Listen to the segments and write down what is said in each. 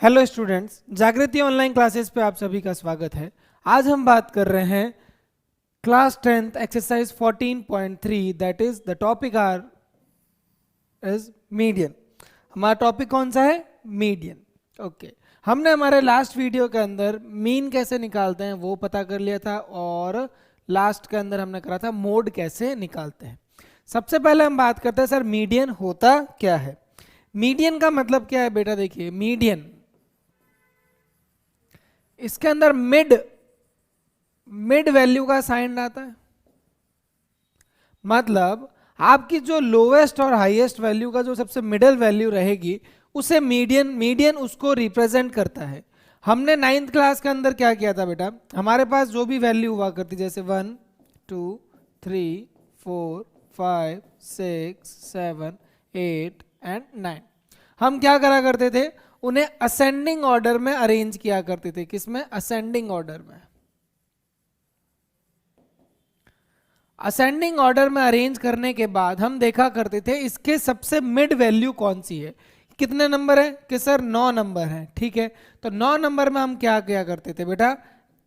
Hello students, जागृति online classes पे आप सभी का स्वागत है। आज हम बात कर रहे हैं class 10th exercise 14.3 that is the topic are is median. हमारा टॉपिक कौन सा है? मीडियन। ओके, हमने हमारे लास्ट वीडियो के अंदर मीन कैसे निकालते हैं वो पता कर लिया था और लास्ट के अंदर हमने करा था मोड कैसे निकालते हैं। सबसे पहले हम बात करते हैं सर मीडियन होता क्या है। मीडियन का मतलब क्या है बेटा? देखिए, मीडियन इसके अंदर मिड वैल्यू का साइन आता है। मतलब आपकी जो लोवेस्ट और हाईएस्ट वैल्यू का जो सबसे मिडिल वैल्यू रहेगी उसे मीडियन उसको रिप्रेजेंट करता है। हमने 9th क्लास के अंदर क्या किया था बेटा? हमारे पास जो भी वैल्यू हुआ करती जैसे 1 2 3 4 5 6 7 8 एंड 9, हम क्या करा करते थे? उन्हें असेंडिंग ऑर्डर में अरेंज किया करते थे। किसमें? असेंडिंग ऑर्डर में। असेंडिंग ऑर्डर में अरेंज करने के बाद हम देखा करते थे इसके सबसे मिड वैल्यू कौन सी है। कितने नंबर है? कि सर 9 नंबर है। ठीक है, तो 9 नंबर में हम क्या किया करते थे बेटा?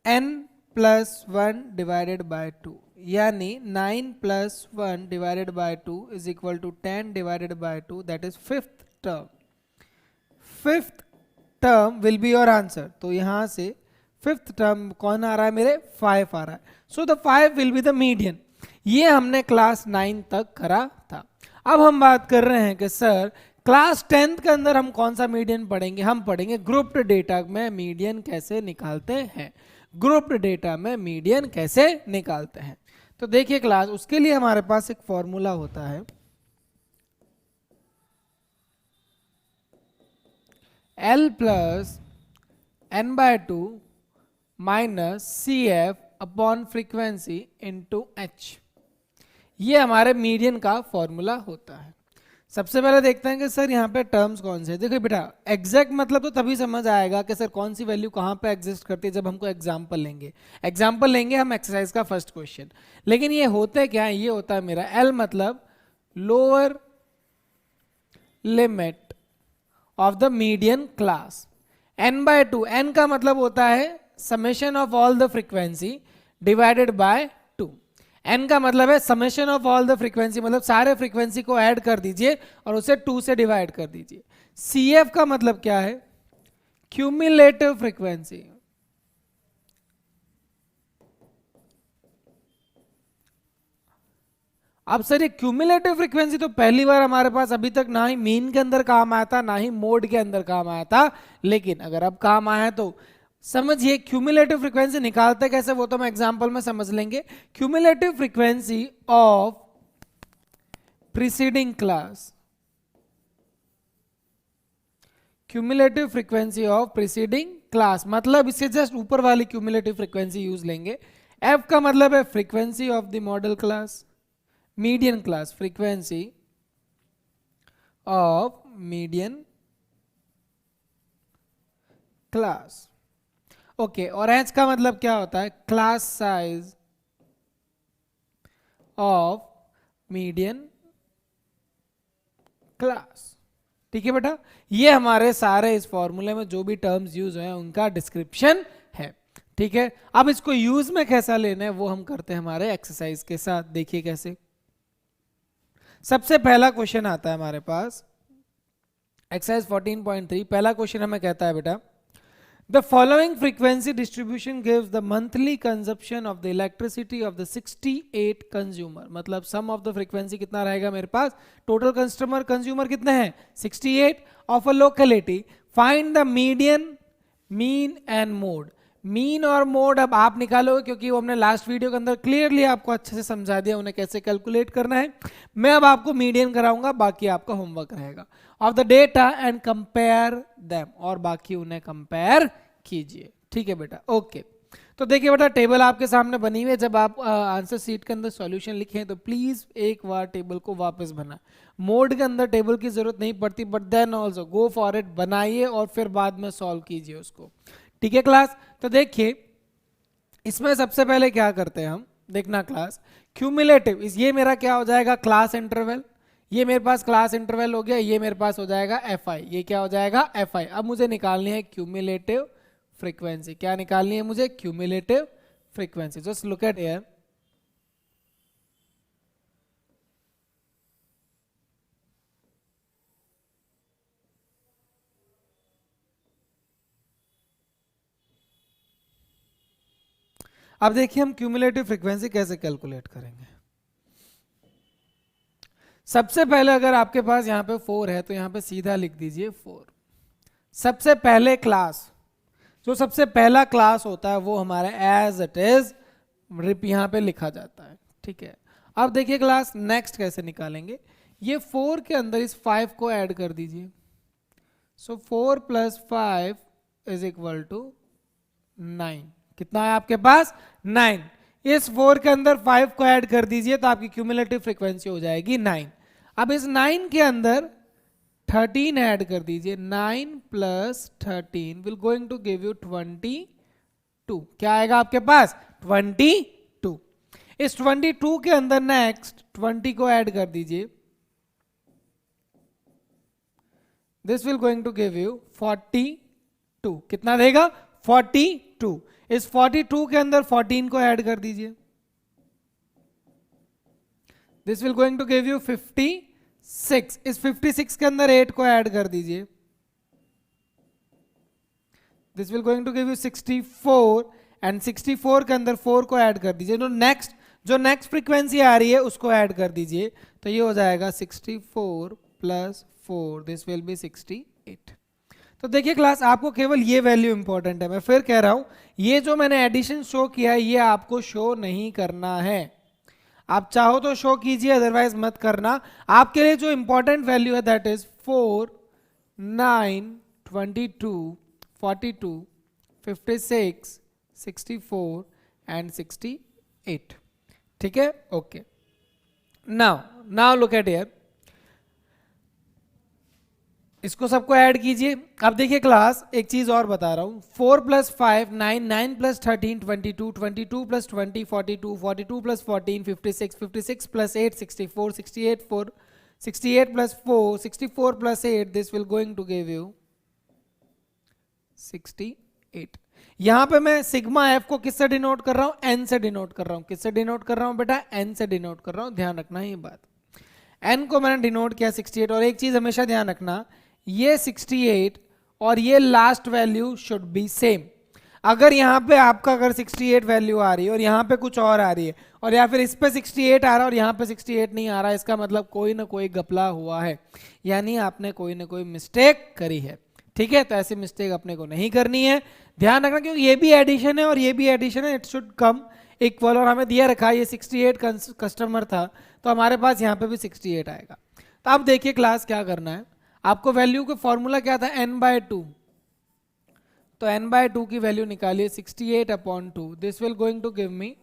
n+1 डिवाइडेड बाय 2, यानी 9+1 divided by 2 is equal to 10 divided by 2, that is fifth term. Fifth term will be your answer. तो यहां से फिफ्थ टर्म कौन आ रहा है मेरे? 5 आ रहा है। So the 5 will be the median. ये हमने क्लास 9 तक करा था। अब हम बात कर रहे हैं कि सर क्लास 10th के अंदर हम कौन सा मीडियन पढ़ेंगे? हम पढ़ेंगे ग्रुप्ड डेटा में मीडियन कैसे निकालते हैं। ग्रुप्ड डेटा में मीडियन कैसे निकालते हैं? तो देखिए क्लास, उसके लिए हमारे पास एक फॉर्मूला होता है L+n/2 minus CF upon frequency into H। ये हमारे मीडियन का फॉर्मूला होता है। सबसे पहले देखते हैं कि सर यहाँ पे टर्म्स कौन से हैं। देखिए बेटा, एग्जैक्ट मतलब तो तभी समझ आएगा कि सर कौन सी वैल्यू कहाँ पे एग्जिस्ट करती है जब हमको एग्जाम्पल लेंगे हम एक्सरसाइज का फर्स्ट क्वेश्चन। लेकिन ये होते क्या है? ये होता है मेरा L मतलब lower limit of the median class, n/2, n का मतलब होता है summation of all the frequency divided by 2। n का मतलब है summation of all the frequency, मतलब सारे फ्रीक्वेंसी को ऐड कर दीजिए और उसे 2 से डिवाइड कर दीजिए। CF का मतलब क्या है? Cumulative frequency. अब सर ये क्यूमुलेटिव फ्रीक्वेंसी तो पहली बार हमारे पास अभी तक ना ही मीन के अंदर काम आया था ना ही मोड के अंदर काम आया था, लेकिन अगर अब काम आया है तो समझिए क्यूमुलेटिव फ्रीक्वेंसी निकालते कैसे वो तो हम एग्जांपल में समझ लेंगे। Cumulative frequency of preceding class, cumulative frequency of preceding class, मतलब इससे जस्ट ऊपर वाली क्यूमुलेटिव फ्रीक्वेंसी यूज लेंगे। F का मतलब है frequency of the model class, median class, frequency of median class. Okay, और H का मतलब क्या होता है? Class size of median class. ठीक है बेटा, ये हमारे सारे इस फॉर्मूले में जो भी टर्म्स यूज हुए हैं उनका डिस्क्रिप्शन है। ठीक है, अब इसको यूज में कैसा लेना है वो हम करते हैं हमारे एक्सरसाइज के साथ। देखिए कैसे। सबसे पहला क्वेश्चन आता है हमारे पास एक्सरसाइज 14.3। पहला क्वेश्चन हमें कहता है बेटा, the following frequency distribution gives the monthly consumption of the elasticity of the 68 consumer. मतलब सम ऑफ द फ्रीक्वेंसी कितना रहेगा मेरे पास? टोटल कस्टमर कंज्यूमर कितने हैं? 68 of a locality. Find the median, mean and mode. Mean और मोड अब आप निकालोगे क्योंकि वो हमने लास्ट वीडियो के अंदर क्लियरली आपको अच्छे से समझा दिया उन्हें कैसे कैलकुलेट करना है। मैं अब आपको मीडियन कराऊंगा, बाकी आपका होमवर्क रहेगा। Of the data and compare them, और बाकी उन्हें कंपेयर कीजिए। ठीक है बेटा, ओके। तो देखिए बेटा, टेबल आपके सामने बनी हुई है। जब आप आंसर शीट के अंदर सॉल्यूशन लिखें तो प्लीज एक बार टेबल को वापस बना। मोड के अंदर टेबल की जरूरत नहीं पड़ती, but then also go for it, बनाइए और फिर बाद में सॉल्व कीजिए उसको। ठीक है क्लास, तो देखिए इसमें सबसे पहले क्या करते हैं हम, देखना क्लास, क्यूमुलेटिव, ये मेरा क्या हो जाएगा? Class interval. ये मेरे पास क्लास इंटरवल हो गया, ये मेरे पास हो जाएगा एफ आई, ये क्या हो जाएगा एफ आई। अब मुझे निकालनी है क्यूमुलेटिव फ्रीक्वेंसी। क्या निकालनी है मुझे? Cumulative frequency. Just look at here, अब देखिए हम क्यूमुलेटिव फ्रीक्वेंसी कैसे कैलकुलेट करेंगे। सबसे पहले अगर आपके पास यहाँ पे 4 है तो यहाँ पे सीधा लिख दीजिए 4। सबसे पहले क्लास, जो सबसे पहला क्लास होता है वो हमारा एज इट इज यहाँ पे लिखा जाता है, ठीक है। अब देखिए क्लास नेक्स्ट कैसे निकालेंगे। ये 4 के अंदर इस 5 को ऐड कर दीजिए। सो 4 + 5 = 9। कितना है आपके पास? 9। इस 4 के अंदर 5 को ऐड कर दीजिए तो आपकी क्यूमुलेटिव फ्रीक्वेंसी हो जाएगी 9। अब इस 9 के अंदर 13 ऐड कर दीजिए। 9 + 13 will going to give you 22। क्या आएगा आपके पास? 22। इस 22 के अंदर नेक्स्ट 20 को ऐड कर दीजिए। This will going to give you 42। कितना देगा? 42। इस 42 के अंदर 14 को ऐड कर दीजिए। This will going to give you 56। इस 56 के अंदर 8 को ऐड कर दीजिए। This will going to give you 64 and 64 के अंदर 4 को ऐड कर दीजिए। जो नेक्स्ट फ्रीक्वेंसी आ रही है उसको ऐड कर दीजिए तो ये हो जाएगा 64 + 4, दिस विल बी 68। तो देखिए क्लास आपको केवल ये वैल्यू इंपॉर्टेंट है। मैं फिर कह रहा हूं, ये जो मैंने एडिशन शो किया है ये आपको शो नहीं करना है। आप चाहो तो शो कीजिए, अदरवाइज मत करना। आपके लिए जो इंपॉर्टेंट वैल्यू है दैट इज 4, 9, 22, 42, 56, 64 एंड 68। ठीक है, okay. Now look at here, इसको सबको ऐड कीजिए। अब देखिए क्लास एक चीज और बता रहा हूं, 4 + 5 9, 9 + 13 22, 22 + 20 42, 42 + 14 56, 56 + 8 64, 68 + 4 64 + 8, this will going to give you 68। यहां पे मैं सिग्मा एफ को किससे डिनोट कर रहा हूं? एन से डिनोट कर रहा हूं। किससे डिनोट कर रहा हूं बेटा? एन से डिनोट कर रहा हूं। ध्यान रखना ये बात, एन को मैंने डिनोट किया 68। और एक चीज हमेशा ध्यान रखना, ये 68 और ये last value should be same. अगर यहाँ पे आपका अगर 68 वैल्यू आ रही है और यहाँ पे कुछ और आ रही है, और या फिर इस पे 68 आ रहा है और यहाँ पे 68 नहीं आ रहा है, इसका मतलब कोई ना कोई गपला हुआ है, यानी आपने कोई ना कोई मिस्टेक करी है। ठीक है, तो ऐसी मिस्टेक अपने को नहीं करनी है, ध्यान रखना, क्योंकि ये भी एडिशन है और ये भी एडिशन है, इट शुड कम इक्वल। और हमें दिया रखा है ये 68 कस्टमर था तो हमारे पास यहाँ पे भी 68 आएगा। तो अब देखिए क्लास क्या करना है, आपको वैल्यू का फॉर्मूला क्या था? n/2। तो n/2 की वैल्यू निकालिए 68/2, this will going to give me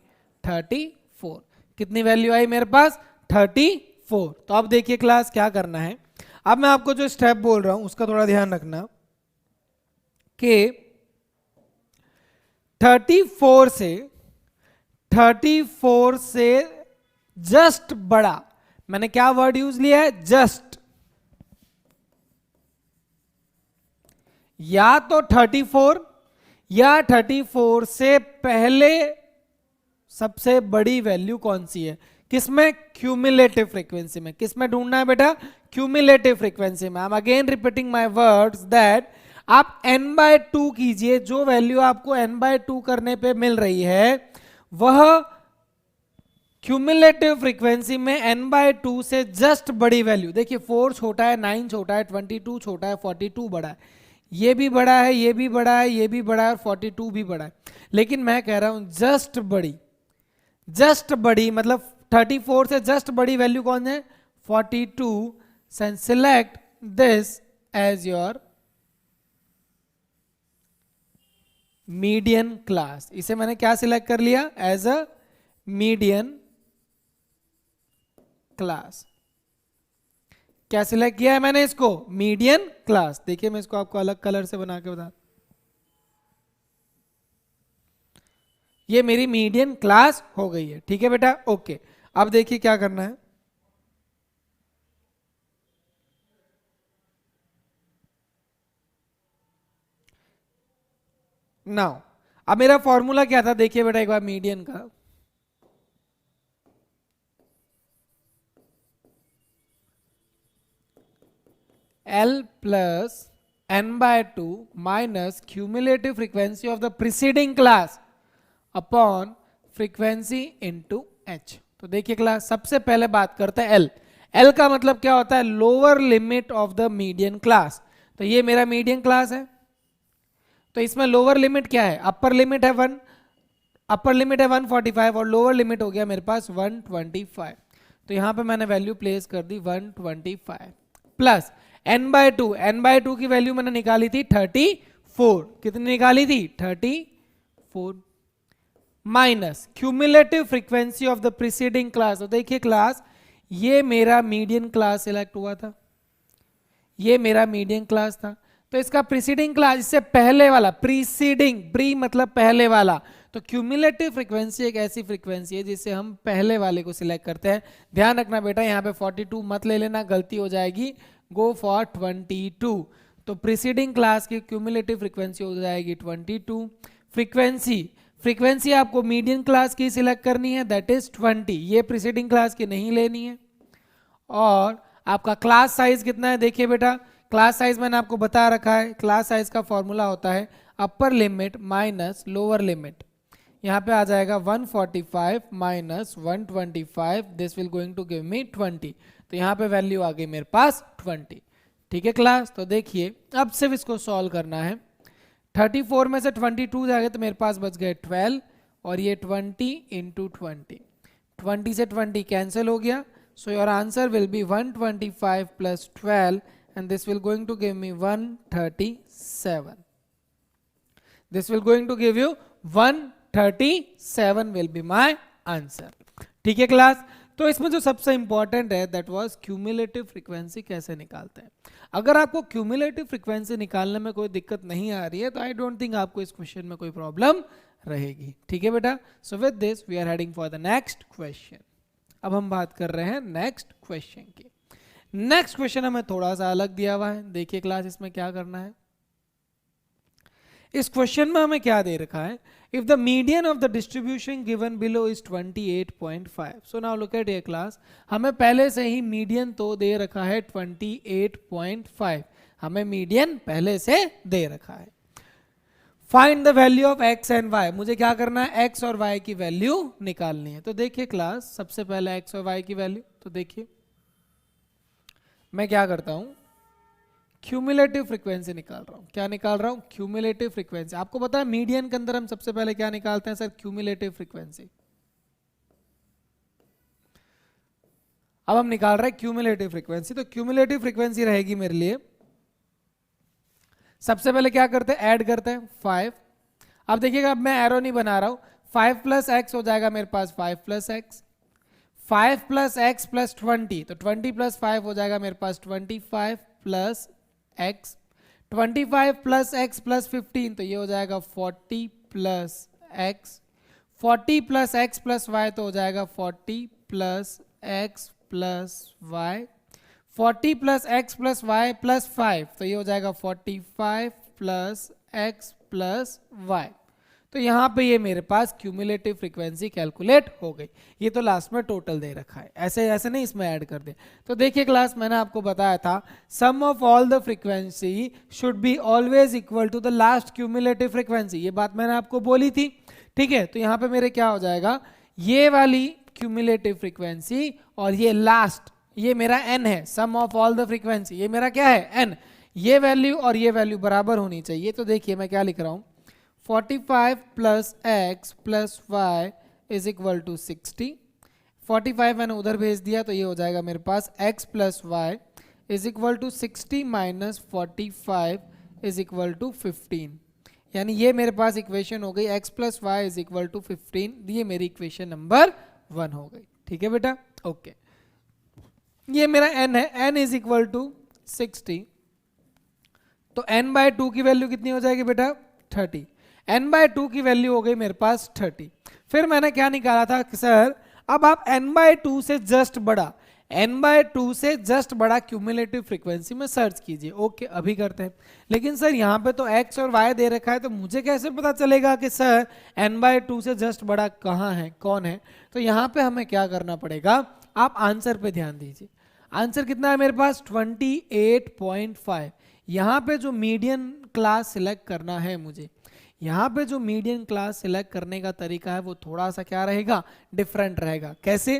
34। कितनी वैल्यू आई मेरे पास? 34। तो अब देखिए क्लास क्या करना है, अब मैं आपको जो स्टेप बोल रहा हूं उसका थोड़ा ध्यान रखना कि 34 से जस्ट बड़ा, मैंने क्या वर्ड यूज लिया है? जस्ट। या तो 34 या 34 से पहले सबसे बड़ी वैल्यू कौन सी है? किसमें? क्यूमुलेटिव फ्रीक्वेंसी में। किसमें ढूंढना है बेटा? क्यूमुलेटिव फ्रीक्वेंसी में। I am again repeating my words that आप n/2 कीजिए, जो वैल्यू आपको n/2 करने पे मिल रही है वह क्यूमुलेटिव फ्रीक्वेंसी में n/2 से जस्ट बड़ी वैल्यू। देखिए 4 छोटा है, 9 छोटा है, 22 छोटा है, 42 बड़ा है, ये भी बड़ा है, ये भी बड़ा है, ये भी बड़ा है और 42 भी बड़ा है। लेकिन मैं कह रहा हूं जस्ट बड़ी, जस्ट बड़ी मतलब 34 से जस्ट बड़ी वैल्यू कौन है? 42। Select this as your median class. इसे मैंने क्या सिलेक्ट कर लिया? As a median class. क्या सिलेक्ट किया है मैंने? इसको मीडियन क्लास। देखिए मैं इसको आपको अलग कलर से बना के बता, ये मेरी मीडियन क्लास हो गई है। ठीक है बेटा, ओके। अब देखिए क्या करना है, नाउ अब मेरा फॉर्मूला क्या था देखिए बेटा एक बार मीडियन का, L plus n by 2 minus cumulative frequency of the preceding class upon frequency into h। तो देखिए क्लास सबसे पहले बात करते हैं L। L का मतलब क्या होता है, lower limit of the median class. तो ये मेरा मीडियन क्लास है, तो इसमें लोअर लिमिट क्या है, अपर लिमिट है 1, अपर लिमिट है 145 और लोअर लिमिट हो गया मेरे पास 125। तो यहाँ पे मैंने वैल्यू प्लेस कर दी 125 plus n by 2, n by 2 की वैल्यू मैंने निकाली थी 34, कितनी निकाली थी 34, minus cumulative frequency of the preceding class. तो देखिए क्लास ये मेरा मीडियन क्लास सिलेक्ट हुआ था, ये मेरा मीडियन क्लास था, तो इसका प्रीसीडिंग क्लास, इससे पहले वाला, प्रीसीडिंग, प्री मतलब पहले वाला, तो क्यूमुलेटिव फ्रीक्वेंसी एक ऐसी फ्रीक्वेंसी है जिससे हम पहले वाले को सिलेक्ट करते हैं। ध्यान रखना बेटा यहाँ पे 42 मत ले लेना, गलती हो जाएगी, गो फॉर 22। तो प्रीसीडिंग क्लास की क्यूमुलेटिव फ्रीक्वेंसी हो जाएगी 22। फ्रीक्वेंसी आपको मीडियन क्लास की सिलेक्ट करनी है, दैट इज 20, ये प्रीसीडिंग क्लास की नहीं लेनी है। और आपका क्लास साइज कितना है देखिए बेटा, क्लास साइज मैंने आपको बता रखा है, क्लास साइज का फॉर्मूला होता है upper limit minus lower limit. यहाँ पे आ जाएगा 145 minus 125, this will going to give me 20। तो यहाँ पे वैल्यू आ गई मेरे पास 20। ठीक है क्लास, तो देखिए अब सिर्फ इसको सॉल्व करना है। 34 में से 22 जाएगा तो मेरे पास बच गए 12 और ये 20 इंटू 20 से 20 कैंसिल हो गया। So your answer will be 125 plus 12 and this will going to give me 137. This will going to give you 137 will be my answer। ठीक है क्लास, तो इसमें जो सबसे इंपॉर्टेंट है दैट वाज क्यूमुलेटिव फ्रीक्वेंसी कैसे निकालते हैं। अगर आपको क्यूमुलेटिव फ्रीक्वेंसी निकालने में कोई दिक्कत नहीं आ रही है तो आई डोंट थिंक आपको इस क्वेश्चन में कोई प्रॉब्लम रहेगी। ठीक है बेटा, so with this we are heading for the next question. अब हम बात कर रहे हैं नेक्स्ट क्वेश्चन की। नेक्स्ट क्वेश्चन हमें थोड़ा सा अलग दिया हुआ है, देखिए क्लास इसमें क्या करना है। इस क्वेश्चन में हमें क्या दे रखा है, if the median of the distribution given below is 28.5। So now look at ये क्लास, हमें पहले से ही मीडियन तो दे रखा है 28.5, हमें मीडियन पहले से दे रखा है। Find the value of x and y, मुझे क्या करना है, x और y की वैल्यू निकालनी है। तो देखिए क्लास सबसे पहले x और y की वैल्यू, तो देखिए मैं क्या करता हूं, क्यूमुलेटिव फ्रीक्वेंसी निकाल रहा हूं। क्या निकाल रहा हूं, क्यूमुलेटिव फ्रीक्वेंसी। आपको पता है मीडियन के अंदर हम सबसे पहले क्या निकालते हैं सर, क्यूमुलेटिव फ्रीक्वेंसी। अब हम निकाल रहे हैं क्यूमुलेटिव फ्रीक्वेंसी, तो क्यूमुलेटिव फ्रीक्वेंसी रहेगी मेरे लिए, सबसे पहले क्या करते हैं, ऐड करते हैं 5। अब देखिएगा अब मैं एरो नहीं बना रहा हूं, 5 प्लस एक्स हो जाएगा मेरे पास 5 plus x, 5 plus x plus 20, तो 20 प्लस 5 हो जाएगा मेरे पास 25 plus x, 25 plus x plus 15, तो ये हो जाएगा 40 plus x, 40 plus x plus y, तो हो जाएगा 40 plus x plus y, 40 plus x plus y plus 5, तो ये हो जाएगा 45 प्लस एक्स प्लस वाई। तो यहाँ पे ये मेरे पास क्यूमुलेटिव फ्रीक्वेंसी कैलकुलेट हो गई। ये तो लास्ट में टोटल दे रखा है, ऐसे ऐसे नहीं इसमें ऐड कर दे। तो देखिए क्लास मैंने आपको बताया था sum of all the frequency should be always equal to the last cumulative frequency, ये बात मैंने आपको बोली थी। ठीक है, तो यहाँ पे मेरे क्या हो जाएगा, ये वाली क्यूमुलेटिव फ्रीक्वेंसी और ये लास्ट, ये मेरा n है, सम ऑफ ऑल द फ्रीक्वेंसी, ये मेरा क्या है n, ये वैल्यू और ये वैल्यू बराबर होनी चाहिए। तो देखिए मैं क्या लिख रहा हूँ, 45 plus x plus y is equal to 60, 45 मैंने उधर भेज दिया तो ये हो जाएगा मेरे पास x plus y is equal to 60 minus 45 is equal to 15, यानी ये मेरे पास इक्वेशन हो गई x plus y is equal to 15, ये मेरी इक्वेशन नंबर 1 हो गई। ठीक है बेटा, ओके, ये मेरा n है, n इज इक्वल टू 60, तो n बाय 2 की वैल्यू कितनी हो जाएगी बेटा 30, n बाय 2 की वैल्यू हो गई मेरे पास 30। फिर मैंने क्या निकाला था सर, अब आप n बाय 2 से जस्ट बड़ा, n/2 से जस्ट बड़ा क्यूमुलेटिव फ्रीक्वेंसी में सर्च कीजिए। ओके अभी करते हैं। लेकिन सर यहाँ पे तो x और y दे रखा है, तो मुझे कैसे पता चलेगा कि सर n/2 से जस्ट बड़ा कहाँ है, कौन है? तो यहाँ पे हमें क्या करना पड़ेगा, आप आंसर पे ध्यान दीजिए। आंसर कितना है मेरे पास 28.5। यहाँ पे जो मीडियन क्लास सिलेक्ट करना है मुझे, यहाँ पे जो मीडियन क्लास सिलेक्ट करने का तरीका है वो थोड़ा सा क्या रहेगा, डिफरेंट रहेगा। कैसे?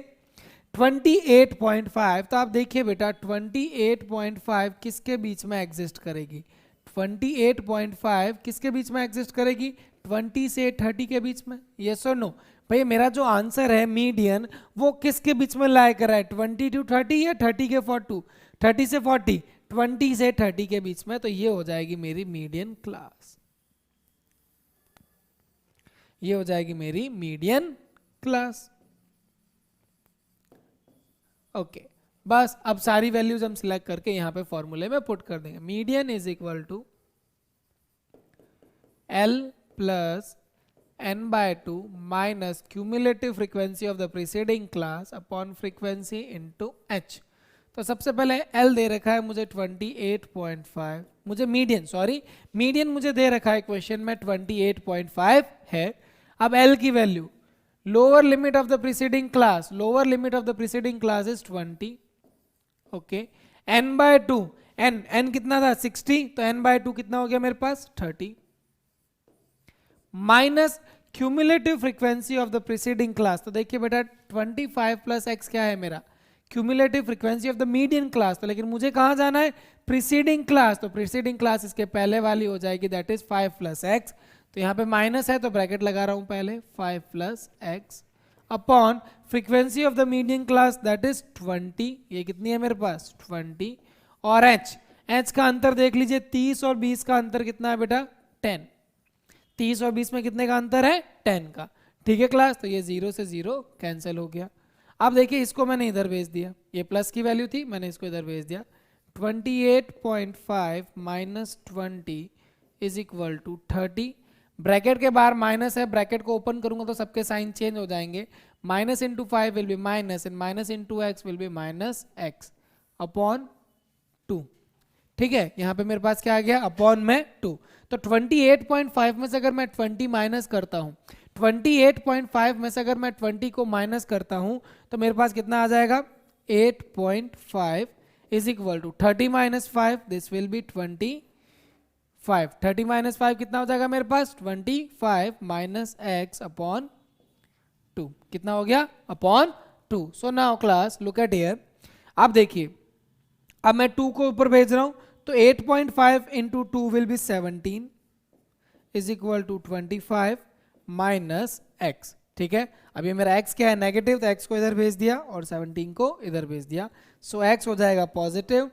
28.5, तो आप देखिए बेटा 28.5 किसके बीच में एग्जिस्ट करेगी? 28.5 किसके बीच में एग्जिस्ट करेगी? 20 से 30 के बीच में। यस और नो? भाई मेरा जो आंसर है मीडियन वो किसके बीच में लाई कर रहा है, 20 to 30 या 30 के 42? 30 से 40, 20 से 30 के बीच में। तो ये हो जाएगी मेरी मीडियन क्लास, ये हो जाएगी मेरी मीडियन क्लास। ओके बस अब सारी वैल्यूज हम सिलेक्ट करके यहाँ पे फॉर्मूले में पुट कर देंगे। Median is equal to L plus n/2 minus cumulative frequency of the preceding class upon frequency into h। तो सबसे पहले L दे रखा है मुझे 28.5, मुझे मीडियन मुझे दे रखा है क्वेश्चन में 28.5 है। अब L की value, lower limit of the preceding class is 20। Okay n/2, n कितना था 60, तो n/2 कितना हो गया मेरे पास 30, minus cumulative frequency of the preceding class. तो देखिए बेटा 25 प्लस x क्या है मेरा, cumulative frequency of the median class. तो लेकिन मुझे कहाँ जाना है, प्रीसीडिंग क्लास। तो प्रीसीडिंग क्लास इसके पहले वाली हो जाएगी, दैट इज 5 प्लस x। तो यहाँ पे माइनस है तो ब्रैकेट लगा रहा हूं पहले, 5 plus x upon frequency of the median class that is 20। ये कितनी है मेरे पास 20, और h का अंतर देख लीजिए, 30 और 20 का अंतर कितना है बेटा 10। 30 और 20 में कितने का अंतर है 10 का। ठीक है क्लास, तो ये 0 से 0 कैंसिल हो गया। अब देखिए इसको मैंने इधर भेज दिया, ये प्लस की वैल्यू थी, मैंने इसको इधर भेज दिया। 28.5 minus 20 is equal to 30। Bracket के बाहर माइनस है, ब्रैकेट को ओपन करूंगा तो सबके साइन चेंज हो जाएंगे। Minus into 5 will be minus and minus into x will be minus x upon 2। ठीक है, यहाँ पे मेरे पास क्या आ गया अपॉन में 2। तो 28.5 में से अगर मैं 20 माइनस करता हूँ, 28.5 में से अगर मैं 20 को माइनस करता हूँ तो मेरे पास कितना आ जाएगा 8.5 is equal to 30 minus 5, this will be 25। 30 minus 5 कितना हो जाएगा मेरे पास 25 माइनस x अपॉन 2, कितना हो गया upon 2। So now class look at here, आप देखिए अब मैं 2 को ऊपर भेज रहा हूं तो 8.5 into 2 will be 17 is equal to 25 minus x। ठीक है, अब ये मेरा x क्या है नेगेटिव, तो x को इधर भेज दिया और 17 को इधर भेज दिया। सो x हो जाएगा positive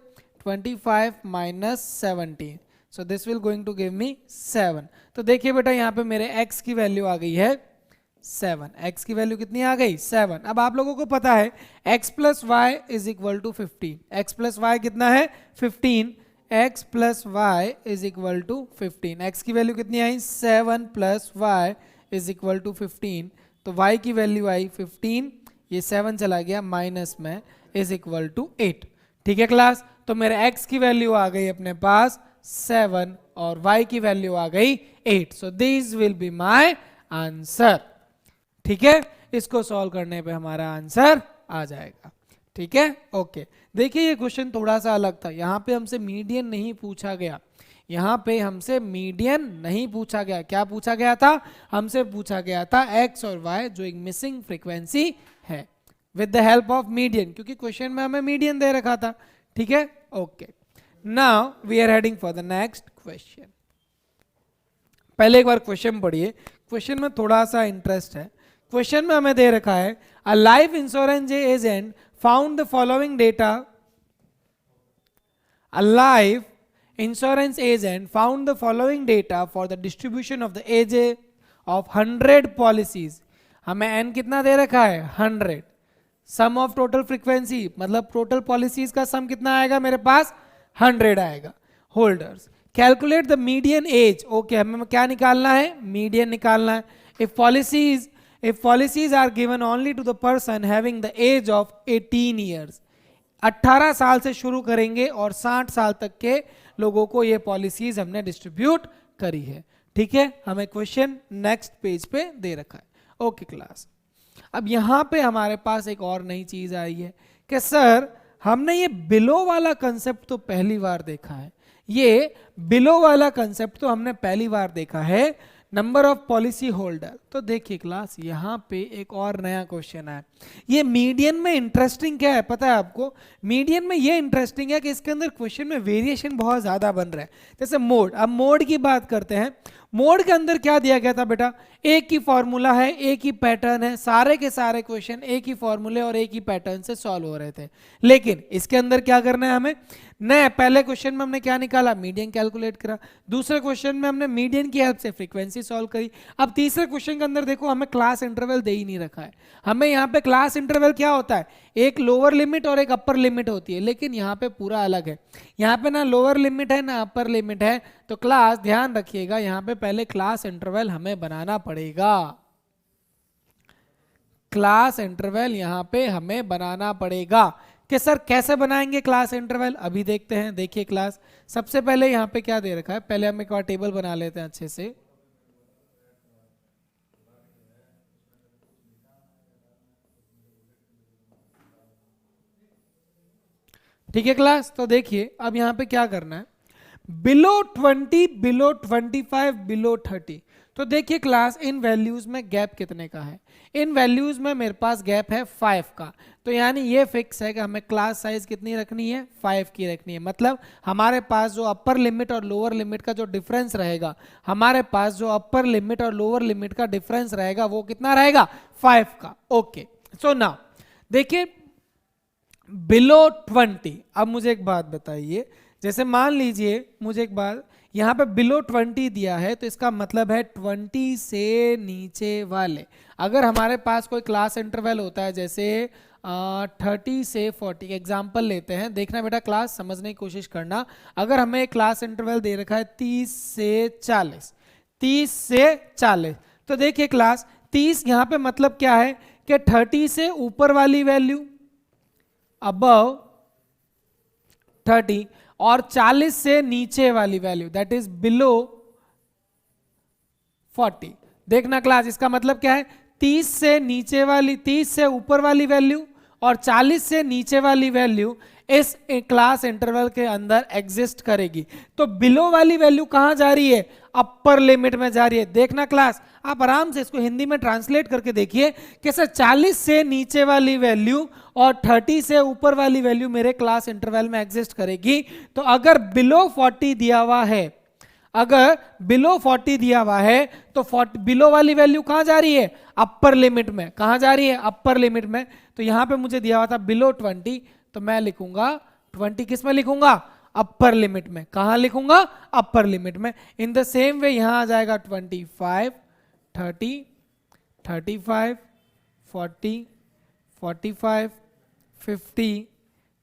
25 minus 17, so this will going to give me 7। तो देखिए बेटा यहाँ पे मेरे x की वैल्यू आ गई है 7। x की वैल्यू कितनी आ गई 7। अब आप लोगों को पता है x plus y is equal to 15। x plus y कितना है 15, x plus y is equal to 15। x की वैल्यू कितनी आई 7 plus y is equal to 15। तो y की वैल्यू आई 15, ये 7 चला गया माइनस में, इज इक्वल टू 8। ठीक है क्लास, तो मेरे x की वैल्यू आ गई अपने पास 7 और y की वैल्यू आ गई 8। सो this will be my answer. ठीक है, इसको सॉल्व करने पे हमारा आंसर आ जाएगा। ठीक है, ओके। देखिए ये क्वेश्चन थोड़ा सा अलग था, यहाँ पे हमसे मीडियन नहीं पूछा गया, यहाँ पे हमसे मीडियन नहीं पूछा गया। क्या पूछा गया था, हमसे पूछा गया था x और y जो एक मिसिंग फ्रीक्वेंसी है with the help of median, क्योंकि क्वेश्चन में हमें मीडियन दे रखा था। ठीक है, okay. Now we are heading for the next question. पहले एक बार क्वेश्चन पढ़िए, क्वेश्चन में थोड़ा सा इंटरेस्ट है। क्वेश्चन में हमें दे रखा है a life insurance agent found the following data. A life insurance agent found the following data for the distribution of the age of 100 policies. हमें एन कितना दे रखा है 100। सम ऑफ टोटल फ्रीक्वेंसी मतलब टोटल पॉलिसीज का sum कितना आएगा मेरे पास 100 आएगा। Holders calculate the median age. Okay, हमें क्या निकालना है मीडियन निकालना है। If policies are given only to the person having the age of 18 years, 18 साल से शुरू करेंगे और 60 साल तक के लोगों को ये पॉलिसीज हमने डिस्ट्रीब्यूट करी है। ठीक है, हमें क्वेश्चन नेक्स्ट पेज पे दे रखा है। ओके क्लास, अब यहां पे हमारे पास एक और नई चीज आई है कि सर हमने ये बिलो वाला कंसेप्ट तो पहली बार देखा है, ये बिलो वाला कंसेप्ट तो हमने पहली बार देखा है, नंबर ऑफ पॉलिसी होल्डर। तो देखिए क्लास, यहाँ पे एक और नया क्वेश्चन है। ये मीडियन में इंटरेस्टिंग क्या है पता है आपको? मीडियन में ये इंटरेस्टिंग है कि इसके अंदर क्वेश्चन में वेरिएशन बहुत ज्यादा बन रहा है। जैसे मोड, अब मोड की बात करते हैं। मोड के अंदर क्या दिया गया था बेटा? एक ही फॉर्मूला है, एक ही पैटर्न है, सारे के सारे क्वेश्चन एक ही फॉर्मूले और एक ही पैटर्न से सॉल्व हो रहे थे। लेकिन इसके अंदर क्या करना है हमें? नए पहले क्वेश्चन में हमने क्या निकाला? मीडियन कैलकुलेट करा। दूसरे क्वेश्चन में हमने मीडियन की हेल्प से फ्रीक्वेंसी सॉल्व करी। अब तीसरे क्वेश्चन के अंदर देखो हमें क्लास इंटरवल दे ही नहीं रखा है। हमें यहाँ पे क्लास इंटरवल क्या होता है? एक लोअर लिमिट और एक अपर लिमिट होती है, लेकिन यहाँ पे पूरा अलग है। यहाँ पे ना लोअर लिमिट है ना अपर लिमिट है। तो क्लास ध्यान रखिएगा, यहाँ पे पहले क्लास इंटरवल हमें बनाना पड़ेगा। क्लास इंटरवल यहाँ पे हमें बनाना पड़ेगा। कि सर कैसे बनाएंगे क्लास इंटरवल? अभी देखते हैं। देखिए क्लास, सबसे पहले यहाँ पे क्या दे रखा है, पहले हम एक बार टेबल बना लेते हैं अच्छे से। ठीक है क्लास, तो देखिए अब यहाँ पे क्या करना है, बिलो 20, बिलो 25, बिलो 30। तो देखिए क्लास, इन वैल्यूज में गैप कितने का है? इन वैल्यूज में मेरे पास गैप है 5 का। तो यानी ये फिक्स है कि हमें क्लास साइज कितनी रखनी है? 5 की रखनी है। मतलब हमारे पास जो अपर लिमिट और लोअर लिमिट का जो डिफरेंस रहेगा, हमारे पास जो अपर लिमिट और लोअर लिमिट का डिफरेंस रहेगा वो कितना रहेगा? 5 का। ओके, सो नाउ देखिए बिलो 20। अब मुझे एक बात बताइए, जैसे मान लीजिए मुझे एक बात, यहाँ पे बिलो 20 दिया है तो इसका मतलब है 20 से नीचे वाले। अगर हमारे पास कोई क्लास इंटरवल होता है जैसे 30 से 40, एग्जाम्पल लेते हैं, देखना बेटा क्लास समझने की कोशिश करना। अगर हमें क्लास इंटरवल दे रखा है 30 से 40, 30 से 40, तो देखिए क्लास 30 यहाँ पे मतलब क्या है कि 30 से ऊपर वाली वैल्यू अबव 30 और 40 से नीचे वाली वैल्यू दैट इज बिलो 40। देखना क्लास, इसका मतलब क्या है? 30 से नीचे वाली, 30 से ऊपर वाली वैल्यू और 40 से नीचे वाली वैल्यू इस क्लास इंटरवल के अंदर एग्जिस्ट करेगी। तो बिलो वाली वैल्यू कहां जा रही है? अपर लिमिट में जा रही है। देखना क्लास, आप आराम से इसको हिंदी में ट्रांसलेट करके देखिए कि सर 40 से नीचे वाली वैल्यू और 30 से ऊपर वाली वैल्यू मेरे क्लास इंटरवल में एग्जिस्ट करेगी। तो अगर बिलो 40 दिया हुआ है, अगर बिलो 40 दिया हुआ है तो बिलो वाली वैल्यू कहां जा रही है? अपर लिमिट में। कहां जा रही है? अपर लिमिट में। तो यहां पे मुझे दिया हुआ था बिलो 20, तो मैं लिखूंगा 20 किस में लिखूंगा? अपर लिमिट में। कहां लिखूंगा? अपर लिमिट में। इन द सेम वे यहां आ जाएगा 25, 30, 35, 40, 45, 50,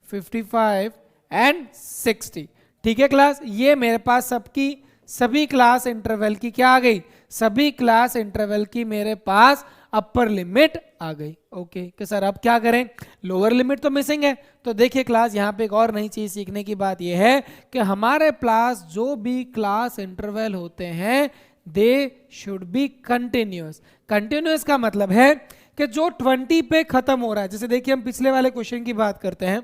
55 एंड 60। ठीक है क्लास, ये मेरे पास सबकी सभी क्लास इंटरवल की क्या आ गई? सभी क्लास इंटरवल की मेरे पास अपर लिमिट आ गई। ओके कि सर अब क्या करें? लोअर लिमिट तो मिसिंग है। तो देखिए क्लास, यहाँ पे एक और नई चीज सीखने की बात यह है कि हमारे पास जो भी क्लास इंटरवल होते हैं they should be continuous. Continuous का मतलब है कि जो 20 पे खत्म हो रहा है, जैसे देखिए हम पिछले वाले क्वेश्चन की बात करते हैं,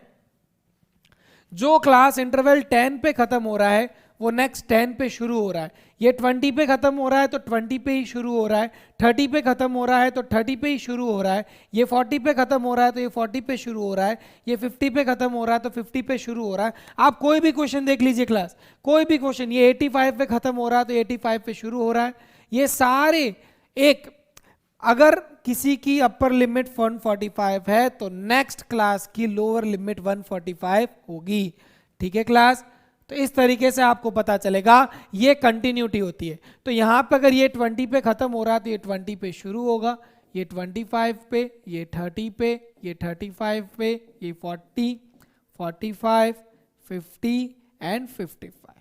जो क्लास इंटरवल 10 पे खत्म हो रहा है वो नेक्स्ट 10 पे शुरू हो रहा है। ये 20 पे खत्म हो रहा है तो 20 पे ही शुरू हो रहा है, 30 पे खत्म हो रहा है तो 30 पे ही शुरू हो रहा है, ये 40 पे खत्म हो रहा है तो ये 40 पे शुरू हो रहा है, ये 50 पे खत्म हो रहा है तो 50 पे शुरू हो रहा है। आप कोई भी क्वेश्चन देख लीजिए क्लास, कोई भी क्वेश्चन, ये 85 पे खत्म हो रहा है तो 85 पे शुरू हो रहा है। ये सारे एक, अगर किसी की अपर लिमिट 145 है तो नेक्स्ट क्लास की लोअर लिमिट 145 होगी। ठीक है क्लास, तो इस तरीके से आपको पता चलेगा ये कंटिन्यूटी होती है। तो यहां पर अगर ये 20 पे खत्म हो रहा है तो ये 20 पे शुरू होगा, ये 25 पे, ये 30 पे, ये 35 पे, ये 40, 45, 50 एंड 55।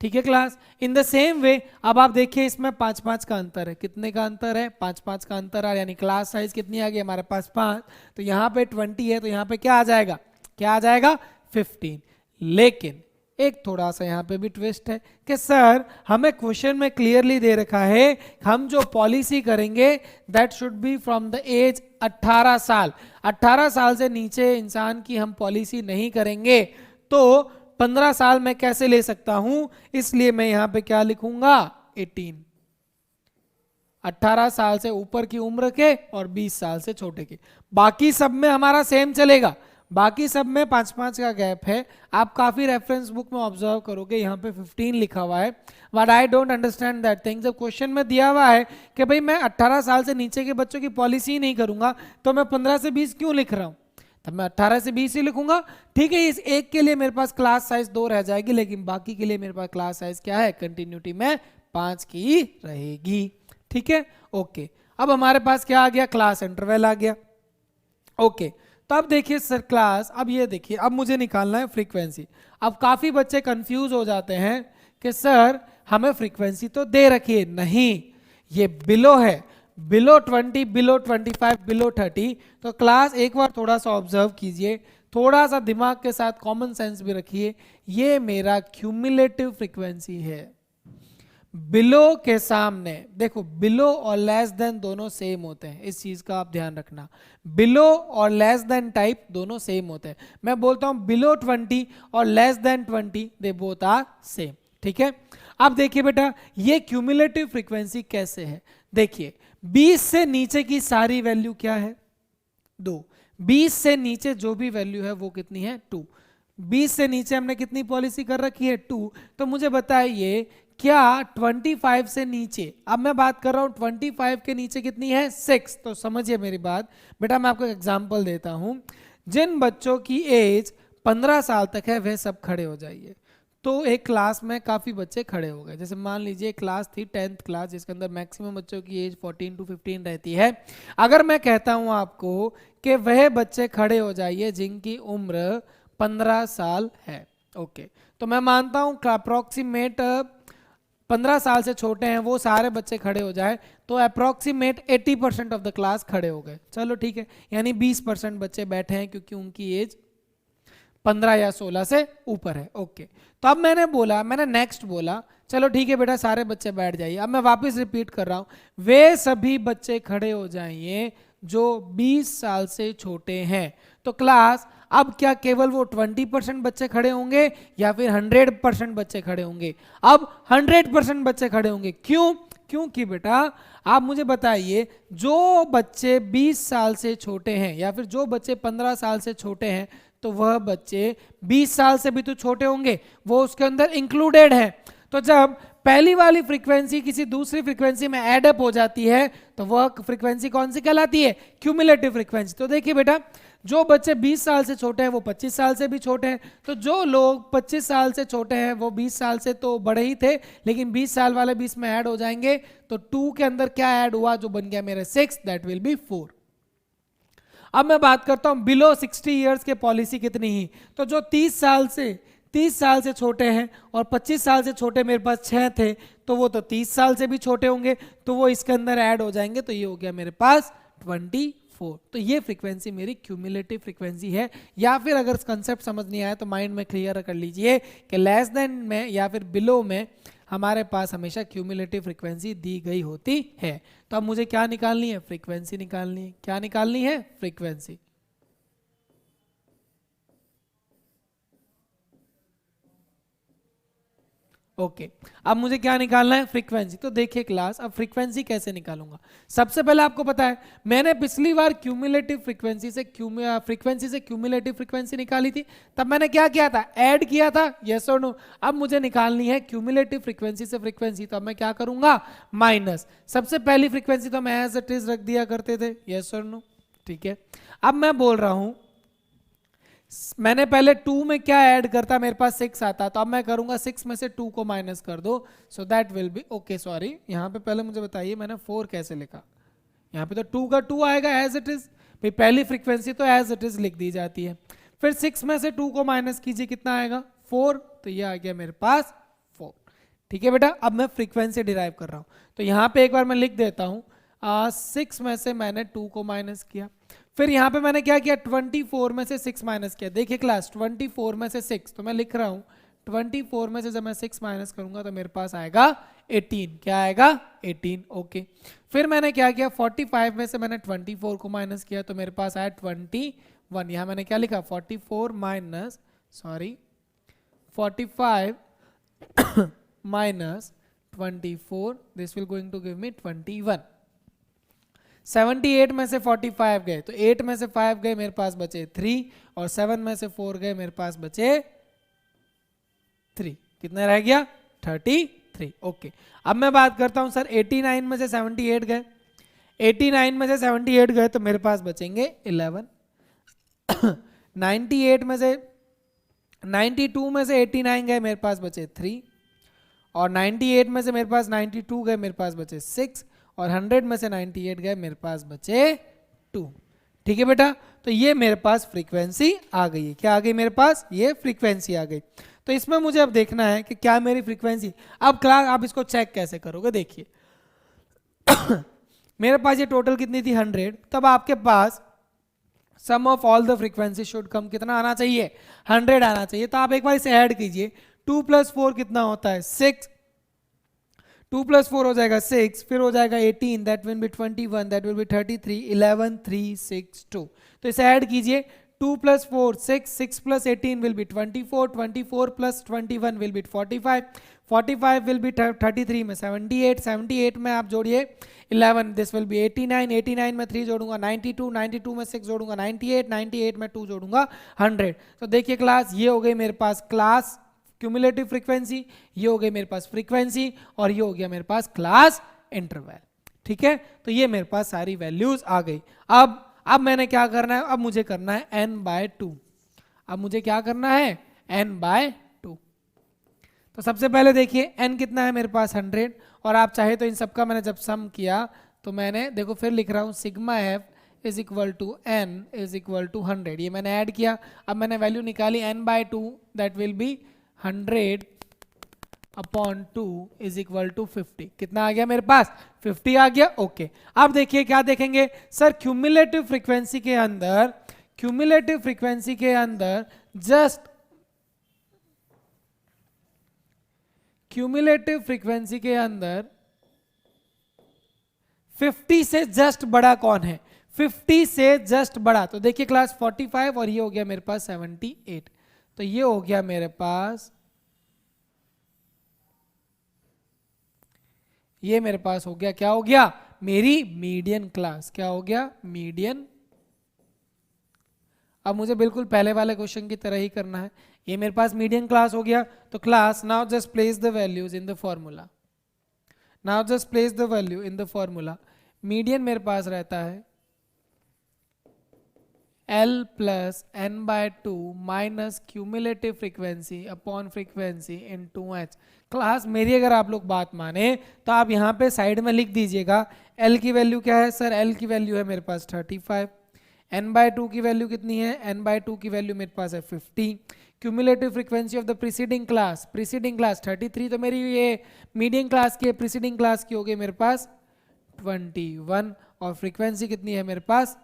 ठीक है class, in the same way अब आप देखिए इसमें 5-5 का अंतर है। कितने का अंतर है? 5-5 का अंतर है, यानी क्लास साइज कितनी आ गई हमारे पास? 5। तो यहाँ पे 20 है तो यहाँ पे क्या आ जाएगा? क्या आ जाएगा 15। लेकिन एक थोड़ा सा यहाँ पे भी ट्विस्ट है कि सर हमें क्वेश्चन में क्लियरली दे रखा है हम जो पॉलिसी करेंगे that should be from the age 18 साल। 18 साल से नीचे इंसान की हम पॉलिसी नहीं करेंगे, तो 15 साल मैं कैसे ले सकता हूं, इसलिए मैं यहां पे क्या लिखूंगा 18। 18 साल से ऊपर की उम्र के और 20 साल से छोटे के। बाकी सब में हमारा सेम चलेगा, बाकी सब में 5-5 का गैप है। आप काफी रेफरेंस बुक में ऑब्जर्व करोगे यहाँ पे 15 लिखा हुआ है, but I don't understand that thing. जब क्वेश्चन में दिया हुआ है कि भाई मैं 18 साल से नीचे के बच्चों की पॉलिसी नहीं करूंगा, तो मैं 15 से 20 क्यों लिख रहा हूं, तब मैं 18 से 20 ही लिखूंगा। ठीक है, इस एक के लिए मेरे पास क्लास साइज 2 रह जाएगी, लेकिन बाकी के लिए मेरे पास क्लास साइज क्या है, कंटिन्यूटी में 5 की रहेगी। ठीक है, ओके। अब हमारे पास क्या आ गया, क्लास इंटरवल आ गया। ओके, तो अब देखिए सर क्लास, अब ये देखिए, अब मुझे निकालना है फ्रीक्वेंसी। अब काफी बच्चे कंफ्यूज हो जाते हैं कि सर हमें फ्रीक्वेंसी तो दे रखी है, नहीं ये बिलो है, बिलो 20, बिलो 25, बिलो 30। तो क्लास एक बार थोड़ा सा ऑब्जर्व कीजिए, थोड़ा सा दिमाग के साथ कॉमन सेंस भी रखिए। ये मेरा क्यूमुलेटिव फ्रीक्वेंसी है। बिलो के सामने देखो, बिलो और लेस देन दोनों सेम होते हैं, इस चीज का आप ध्यान रखना। बिलो और लेस देन टाइप दोनों सेम होते हैं। मैं बोलता हूं बिलो 20 और less than 20, they both are same. ठीक है, अब देखिए बेटा ये क्यूमुलेटिव फ्रीक्वेंसी कैसे है। देखिए 20 से नीचे की सारी वैल्यू क्या है, 2। 20 से नीचे जो भी वैल्यू है वो कितनी है, 2। 20 से नीचे हमने कितनी पॉलिसी कर रखी है, 2। तो मुझे बताइए क्या 25 से नीचे, अब मैं बात कर रहा हूं 25 के नीचे कितनी है, 6। तो समझिए मेरी बात बेटा, मैं आपको एग्जांपल देता हूं। जिन बच्चों की एज 15 साल तक है वह सब खड़े हो जाइए। तो एक क्लास में काफी बच्चे खड़े हो गए, जैसे मान लीजिए क्लास थी 10th क्लास, जिसके अंदर मैक्सिमम बच्चों की एज 14 to 15 रहती है। अगर मैं कहता हूं आपको कि वह बच्चे खड़े हो जाइए जिनकी उम्र 15 साल है, ओके, तो मैं मानता हूं अप्रोक्सीमेट 15 साल से छोटे हैं वो सारे बच्चे खड़े हो जाए, तो अप्रोक्सीमेट 80% ऑफ द क्लास खड़े हो गए। चलो ठीक है, यानी 20% बच्चे बैठे हैं क्योंकि उनकी एज 15 या 16 से ऊपर है। ओके, तो अब मैंने नेक्स्ट बोला, चलो ठीक है बेटा सारे बच्चे बैठ जाइए। अब मैं वापस रिपीट कर रहा हूं, वे सभी बच्चे खड़े हो जाइए जो 20 साल से छोटे हैं। तो क्लास अब क्या केवल वो 20% बच्चे खड़े होंगे या फिर 100% बच्चे खड़े होंगे? अब 100% बच्चे खड़े होंगे। क्यों? क्योंकि बेटा आप मुझे बताइए, जो बच्चे 20 साल से छोटे हैं या फिर जो बच्चे 15 साल से छोटे हैं, तो वह बच्चे 20 साल से भी तो छोटे होंगे, वो उसके अंदर इंक्लूडेड है। तो जब पहली वाली फ्रीक्वेंसी किसी दूसरी फ्रीक्वेंसी में एड अप हो जाती है तो वह फ्रीक्वेंसी कौन सी कहलाती है? Cumulative frequency. तो देखिए बेटा, जो बच्चे 20 साल से छोटे हैं वो 25 साल से भी छोटे हैं, तो जो लोग 25 साल से छोटे हैं वो 20 साल से तो बड़े ही थे, लेकिन 20 साल वाले 20 में ऐड हो जाएंगे, तो 2 के अंदर क्या ऐड हुआ, जो बन गया मेरे 6, दैट विल बी 4। अब मैं बात करता हूं बिलो 60 इयर्स के पॉलिसी कितनी ही, तो जो 30 साल से छोटे हैं और 25 साल से छोटे मेरे पास 6 थे, तो वो तो 30 साल से भी छोटे होंगे, तो वो इसके अंदर ऐड हो जाएंगे, तो ये हो गया मेरे पास 24। तो ये फ्रीक्वेंसी मेरी क्यूमुलेटिव फ्रीक्वेंसी है। या फिर अगर कंसेप्ट समझ नहीं आया तो माइंड में क्लियर कर लीजिए कि लेस देन में या फिर बिलो में हमारे पास हमेशा क्यूमुलेटिव फ्रीक्वेंसी दी गई होती है। तो अब मुझे क्या निकालनी है? फ्रीक्वेंसी निकालनी है। क्या निकालनी है? फ्रीक्वेंसी। ओके, अब मुझे क्या निकालना है? फ्रीक्वेंसी। तो देखिए क्लास, अब फ्रीक्वेंसी कैसे निकालूंगा? सबसे पहले आपको पता है मैंने पिछली बार क्यूमुलेटिव फ्रीक्वेंसी से क्यूमुलेटिव फ्रीक्वेंसी निकाली थी, तब मैंने क्या किया था? ऐड किया था, यस और नो। अब मुझे निकालनी है क्यूमुलेटिव फ्रीक्वेंसी से फ्रीक्वेंसी, तो अब मैं क्या करूंगा? माइनस। सबसे पहली फ्रीक्वेंसी तो मैं एज इट इज रख दिया करते थे, यस और नो, ठीक है। अब मैं बोल रहा हूं, मैंने पहले 2 में क्या ऐड करता, मेरे पास 6 आता, तो अब मैं करूंगा 6 में से 2 को माइनस कर दो, so that will B okay. Sorry, यहां पे पहले मुझे बताइए मैंने 4 कैसे लिखा? यहां पे तो 2 का 2 आएगा एज इट इज, भाई पहली फ्रीक्वेंसी तो एज इट इज लिख दी जाती है। फिर 6 में से 2 को माइनस कीजिए, कितना आएगा? 4, तो ये आ गया मेरे पास 4। ठीक है बेटा, अब मैं फ्रीक्वेंसी डिराइव कर रहा हूं, तो यहां पे एक बार मैं लिख देता हूं 6 में से मैंने 2 को माइनस किया, फिर यहाँ पे मैंने क्या किया, 24 में से 6 माइनस किया। देखिए क्लास 24 में से 6, तो मैं लिख रहा हूँ 24 में से जब मैं 6 माइनस करूंगा तो मेरे पास आएगा 18। क्या आएगा, 18। ओके, फिर मैंने क्या किया, 45 में से मैंने 24 को माइनस किया तो मेरे पास आया 21। यहाँ मैंने क्या लिखा, 44 minus 45 minus 24, this will going to give me 21। 78 में से 45 गए तो 8 में से 5 गए, मेरे पास बचे 3, और 7 में से 4 गए, मेरे पास बचे 3। कितना रह गया, 33। ओके, अब मैं बात करता हूं सर 89 में से 78 गए, 89 में से 78 गए तो मेरे पास बचेंगे 11। 98 में से 92 में से 89 गए, मेरे पास बचे 3, और 98 में से मेरे पास 92 गए, मेरे पास बचे 6, और 100 में से 98 गए, मेरे पास बचे 2। ठीक है बेटा, तो ये मेरे पास फ्रीक्वेंसी आ गई है। क्या आ गई मेरे पास, ये फ्रीक्वेंसी आ गई। तो इसमें मुझे अब देखना है कि क्या मेरी फ्रीक्वेंसी, अब क्लास आप इसको चेक कैसे करोगे, देखिए मेरे पास ये टोटल कितनी थी 100, तब आपके पास sum of all the frequency should come कितना आना चाहिए, 100 आना चाहिए। तो आप एक बार इसे ऐड कीजिए, 2 + 4 कितना होता है 6, 2 + 4 हो जाएगा 6, फिर हो जाएगा 18, that will be 21, that will B 33, 11, 3, 6, 2। तो इसे ऐड कीजिए, 2 + 4 6, 6 + 18 will be 24, 24 + 21 will be 45, 45 will be 33 में 78, 78 में आप जोड़िए 11, दिस विल बी 89, 89 में 3 जोड़ूंगा 92, 92 में 6 जोड़ूंगा 98, 98 में 2 जोड़ूंगा 100। तो देखिए क्लास, ये हो गई मेरे पास क्लास क्यूमुलेटिव फ्रीक्वेंसी, ये हो गई मेरे पास फ्रीक्वेंसी, और ये हो गया मेरे पास क्लास इंटरवल। ठीक है, तो ये मेरे पास सारी वैल्यूज आ गई। अब मैंने क्या करना है, अब मुझे करना है n/2। अब मुझे क्या करना है, n/2। तो सबसे पहले देखिए n कितना है मेरे पास 100, और आप चाहे तो इन सबका मैंने जब सम किया तो मैंने देखो फिर लिख रहा हूँ sigma f is equal to n is equal to 100, ये मैंने ऐड किया। अब मैंने वैल्यू निकाली n/2, that will be 100/2 is equal to 50। कितना आ गया मेरे पास, 50 आ गया। ओके, अब देखिए क्या देखेंगे सर, क्यूमुलेटिव फ्रीक्वेंसी के अंदर, क्यूमुलेटिव फ्रीक्वेंसी के अंदर जस्ट, क्यूमुलेटिव फ्रीक्वेंसी के अंदर 50 से जस्ट बड़ा कौन है, 50 से जस्ट बड़ा। तो देखिए क्लास 45, और ये हो गया मेरे पास 78। तो ये हो गया मेरे पास, ये मेरे पास हो गया, क्या हो गया, मेरी मीडियन क्लास। क्या हो गया, मीडियन। अब मुझे बिल्कुल पहले वाले क्वेश्चन की तरह ही करना है। ये मेरे पास मीडियन क्लास हो गया। तो class, now just place the values in the formula, now just place the value in the formula. Median मेरे पास रहता है L + n/2 minus cumulative frequency upon frequency into h। Class मेरी अगर आप लोग बात माने तो आप यहाँ पे साइड में लिख दीजिएगा L की वैल्यू क्या है सर, L की वैल्यू है मेरे पास 35, n/2 की वैल्यू कितनी है, n/2 की वैल्यू मेरे पास है 50, cumulative frequency of the preceding class, preceding class 33, तो मेरी ये मीडियन क्लास की, प्रीसीडिंग क्लास की हो गई मेरे पास 21, और फ्रीक्वेंसी कितनी है मेरे पास,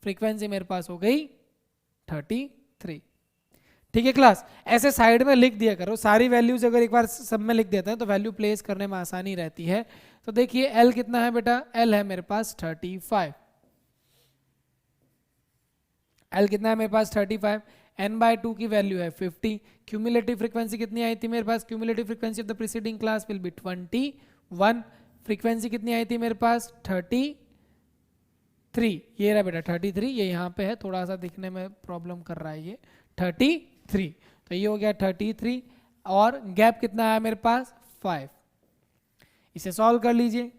फ्रीक्वेंसी मेरे पास हो गई 33। ठीक है क्लास, ऐसे साइड में लिख दिया करो सारी वैल्यूज, अगर एक बार सब में लिख देते हैं तो वैल्यू प्लेस करने में आसानी रहती है। तो देखिए L कितना है बेटा, L है मेरे पास 35, L कितना है मेरे पास 35, n/2 की वैल्यू है 50, क्यूमुलेटिव फ्रीक्वेंसी कितनी आई थी मेरे पास, cumulative frequency of the preceding class will be 21, frequency कितनी आई थी मेरे पास 33, ये रहा बेटा 33, ये यहाँ पे है, थोड़ा सा दिखने में प्रॉब्लम कर रहा है ये 33। तो ये हो गया 33, और गैप कितना आया मेरे पास 5। इसे सॉल्व कर लीजिए,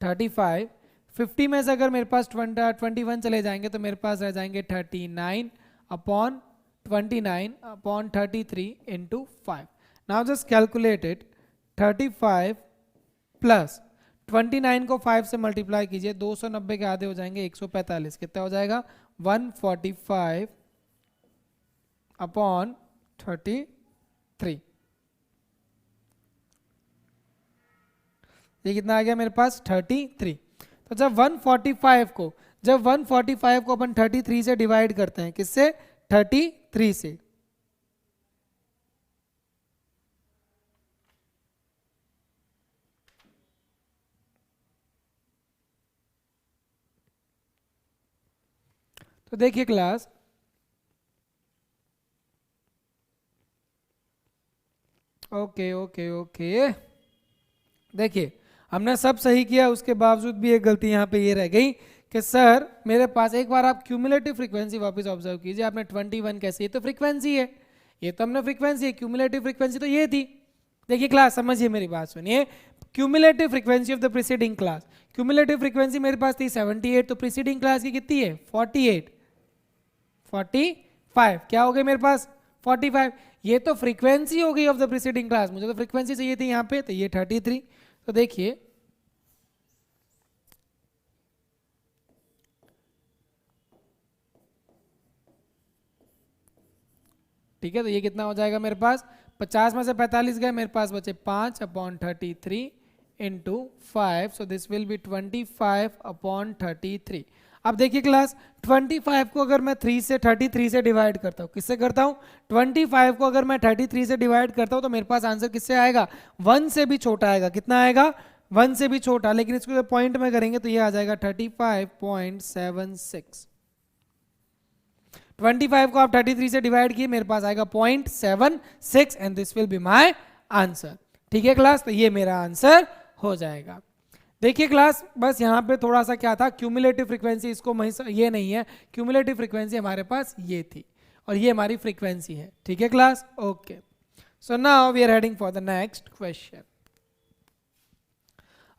35, 50 में से अगर मेरे पास 21 चले जाएंगे तो मेरे पास रह जाएंगे 39/33 into 5। Now just calculate it, 35 plus 29 को 5 से मल्टीप्लाई कीजिए, 290 के आधे हो जाएंगे 145, कितना हो जाएगा 145/33। ये कितना आ गया मेरे पास 33। तो जब 145 को अपन 33 से डिवाइड करते हैं, किससे? 33 से, तो देखिए क्लास, ओके ओके ओके, देखिए हमने सब सही किया, उसके बावजूद भी एक गलती यहाँ पे ये रह गई कि सर मेरे पास, एक बार आप क्यूमुलेटिव फ्रीक्वेंसी वापस ऑब्जर्व कीजिए, आपने 21 कैसे, ये तो फ्रीक्वेंसी है, ये तो हमने फ्रीक्वेंसी है, क्यूमुलेटिव फ्रीक्वेंसी तो ये थी। देखिए क्लास समझिए मेरी बात सुनिए, cumulative frequency of the preceding class, cumulative frequency मेरे पास थी 78, तो प्रीसीडिंग क्लास की कितनी है? 48, 45, क्या हो गई मेरे पास? 45, ये तो फ्रीक्वेंसी हो गई ऑफ द प्रीसीडिंग क्लास, मुझे तो फ्रीक्वेंसी चाहिए थी यहाँ पे, तो ये 33। तो देखिए ठीक है, तो ये कितना हो जाएगा मेरे पास? 50 में से 45 गए, मेरे पास बचे 5/33 into 5, so this will B 25/33। अब देखिए क्लास, 25 को अगर मैं 33 से डिवाइड करता हूँ, किससे करता हूँ? 25 को अगर मैं 33 से डिवाइड करता हूँ तो मेरे पास आंसर किससे आएगा? 1 से भी छोटा आएगा। कितना आएगा? 1 से भी छोटा, लेकिन इसको पॉइंट में करेंगे तो ये आ जाएगा 35.76। 25 को आप 33 से डिवाइड किए, मेरे पास आएगा 0.76 and this will be my answer. ठीक है क्लास, तो ये मेरा आंसर हो जाएगा। देखिए क्लास, बस यहाँ पे थोड़ा सा क्या था, क्यूमुलेटिव फ्रीक्वेंसी, इसको ये नहीं है, क्यूमुलेटिव फ्रीक्वेंसी हमारे पास ये थी और ये हमारी फ्रीक्वेंसी है। ठीक है class, okay. So now we are heading for the next question.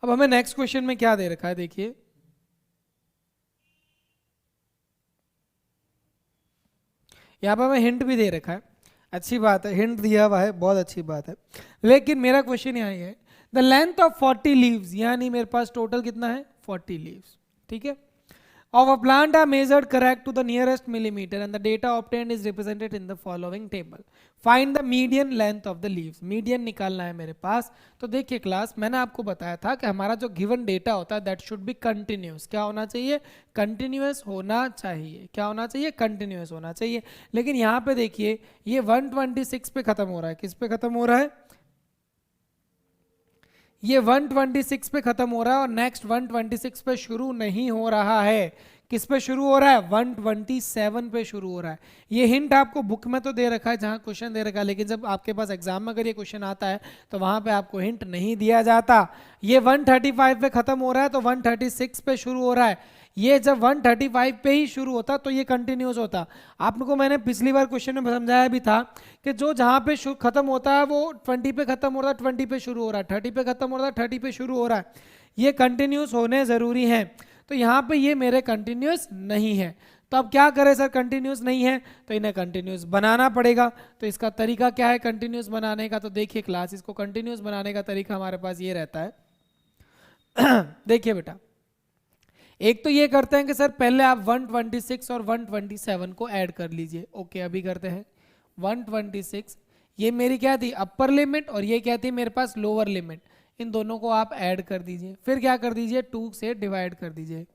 अब हमें नेक्स्ट क्वेश्चन में क्या दे रखा है, देखिए यहाँ पर हमें हिंट भी दे रखा है, अच्छी बात है, हिंट दिया हुआ है, बहुत अच्छी बात है। लेकिन मेरा क्वेश्चन यहाँ है, द लेंथ ऑफ 40 लीव्स, यानी मेरे पास टोटल कितना है? 40 लीव्स। ठीक है, of a plant are measured correct to the nearest millimeter and the data obtained is represented in the following table. Find the median length of the leaves. median निकालना है मेरे पास। तो देखिए क्लास, मैंने आपको बताया था कि हमारा जो गिवन डेटा होता है दैट शुड बी कंटिन्यूस। क्या होना चाहिए? कंटिन्यूस होना चाहिए। क्या होना चाहिए? कंटिन्यूस होना चाहिए। लेकिन यहाँ पे देखिए, ये 126 पे खत्म हो रहा है। किस पे खत्म हो रहा है? ये 126 पे खत्म हो रहा है और नेक्स्ट 126 पे शुरू नहीं हो रहा है। किस पे शुरू हो रहा है? 127 पे शुरू हो रहा है। ये हिंट आपको बुक में तो दे रखा है जहां क्वेश्चन दे रखा है, लेकिन जब आपके पास एग्जाम में अगर ये क्वेश्चन आता है तो वहां पे आपको हिंट नहीं दिया जाता। ये 135 पे खत्म हो रहा है तो 136 पे शुरू हो रहा है। ये जब 135 पे ही शुरू होता तो ये कंटिन्यूस होता। आपको मैंने पिछली बार क्वेश्चन में समझाया भी था कि जो जहां पे खत्म होता है वो 20 पे खत्म हो रहा है, 20 पे शुरू हो रहा है, 30 पे खत्म हो रहा है, 30 पे शुरू हो रहा है। ये कंटिन्यूस होने जरूरी है। तो यहाँ पे ये मेरे कंटिन्यूस नहीं है। तो अब क्या करें सर, कंटिन्यूस नहीं है तो इन्हें कंटिन्यूस बनाना पड़ेगा। तो इसका तरीका क्या है कंटिन्यूस बनाने का? तो देखिए क्लास, इसको कंटिन्यूस बनाने का तरीका हमारे पास ये रहता है। देखिए बेटा, एक तो ये करते हैं कि सर पहले आप 126 और 127 को ऐड कर लीजिए। ओके, अभी करते हैं। 126 ये मेरी क्या थी? अपर लिमिट, और ये क्या थी मेरे पास? Lower limit. इन दोनों को आप ऐड कर दीजिए। फिर क्या कर दीजिए? 2 से डिवाइड कर दीजिए।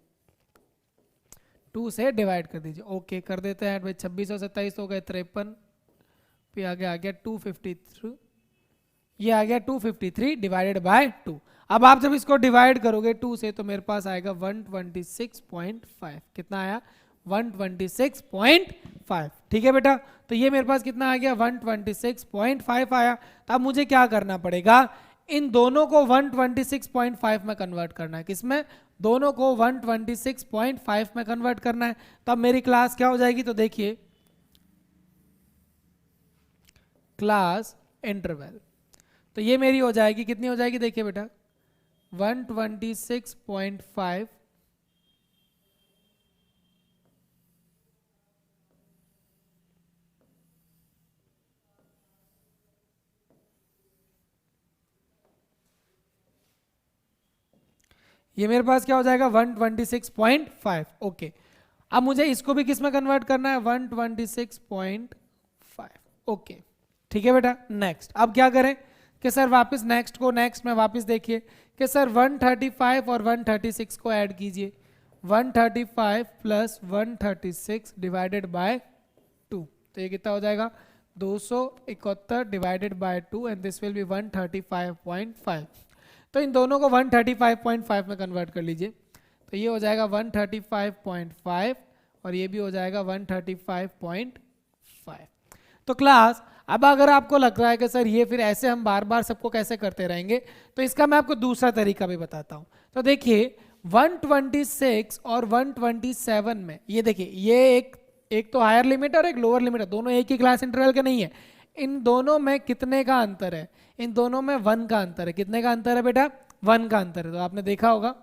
2 से डिवाइड कर दीजिए। ओके, कर देते हैं भाई। 26 और 27 हो गए 53, फिर आगे आ गया 253, ये आ गया 253 डिवाइडेड बाय 2। अब आप जब इसको डिवाइड करोगे 2 से तो मेरे पास आएगा 126.5। कितना आया? 126.5। ठीक है बेटा, तो ये मेरे पास कितना आ गया? 126.5 आया। तो अब मुझे क्या करना पड़ेगा? इन दोनों को 126.5 में कन्वर्ट करना है। किसमें? दोनों को 126.5 में कन्वर्ट करना है। तो अब मेरी क्लास क्या हो जाएगी? तो देखिए, क्लास इंटरवल, तो ये मेरी हो जाएगी, कितनी हो जाएगी? देखिए बेटा, 126.5 ये मेरे पास क्या हो जाएगा? 126.5। ओके, अब मुझे इसको भी किस में कन्वर्ट करना है? 126.5। ओके, ठीक है बेटा। नेक्स्ट, अब क्या करें? कि सर वापस नेक्स्ट में वापस देखिए कि सर 135 और 136 को ऐड कीजिए, 135 प्लस 136 डिवाइडेड बाय 2, तो ये कितना हो जाएगा 271 divided by 2 and this will B 135.5। तो इन दोनों को 135.5 में कन्वर्ट कर लीजिए, तो ये हो जाएगा 135.5 और ये भी हो जाएगा 135.5। तो क्लास अब अगर आपको लग रहा है कि सर ये फिर ऐसे हम बार बार सबको कैसे करते रहेंगे, तो इसका मैं आपको दूसरा तरीका भी बताता हूं। तो देखिए 126 और 127 में ये देखिए ये एक तो हायर लिमिट और एक लोअर लिमिट है, दोनों एक ही क्लास इंटरवल के नहीं है। इन दोनों में कितने का अंतर है? इन दोनों में 1 का अंतर है। कितने का अंतर है बेटा? 1 का अंतर है। तो आपने देखा होगा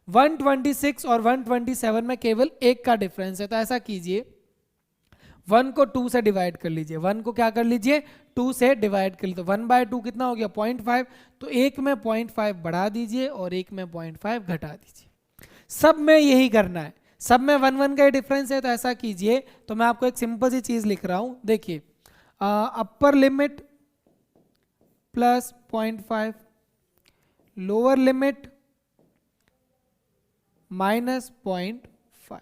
126 और 127 में केवल 1 का डिफरेंस है। तो ऐसा कीजिए 1 को 2 से डिवाइड कर लीजिए, 1 को क्या कर लीजिए 2 से डिवाइड कर लीजिए, तो 1/2 कितना हो गया 0.5, तो एक में 0.5 बढ़ा दीजिए और एक में 0.5 घटा दीजिए। सब में यही करना है, सब में 1 का ही डिफरेंस है। तो ऐसा कीजिए, तो मैं आपको एक सिंपल सी चीज लिख रहा हूं, देखिए upper limit plus 0.5, lower limit minus 0.5,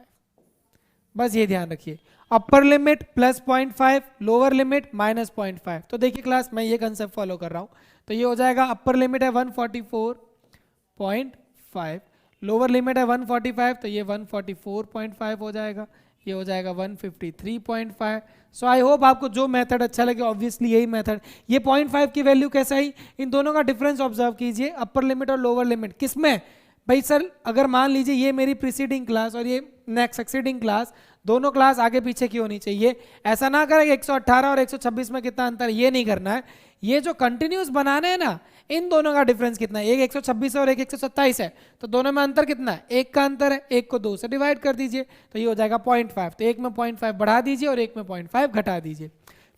बस ये ध्यान रखिए, upper limit plus 0.5, lower limit minus 0.5। तो देखिए क्लास मैं ये कंसेप्ट फॉलो कर रहा हूं, तो ये हो जाएगा अपर लिमिट है 144.5, लोअर लिमिट है 145, तो ये 144.5 हो जाएगा, ये हो जाएगा 153.5। सो आई होप आपको जो मेथड अच्छा लगे, ऑब्वियसली यही मेथड। ये 0.5 की वैल्यू कैसा ही, इन दोनों का डिफरेंस ऑब्जर्व कीजिए, अपर लिमिट और लोअर लिमिट किसमें भाई सर, अगर मान लीजिए ये मेरी प्रीसीडिंग क्लास और ये नेक्स्ट सक्सीडिंग क्लास, दोनों क्लास आगे पीछे की होनी चाहिए। ऐसा ना करें 118 और 126 में कितना अंतर, ये नहीं करना है। ये जो कंटिन्यूस बनाने हैं ना, इन दोनों का डिफरेंस कितना है, एक 126 है और एक 127 है, तो दोनों में अंतर कितना है, 1 का अंतर है, 1 को 2 से डिवाइड कर दीजिए, तो ये हो जाएगा 0.5, तो एक में 0.5 बढ़ा दीजिए और एक में 0.5 घटा दीजिए।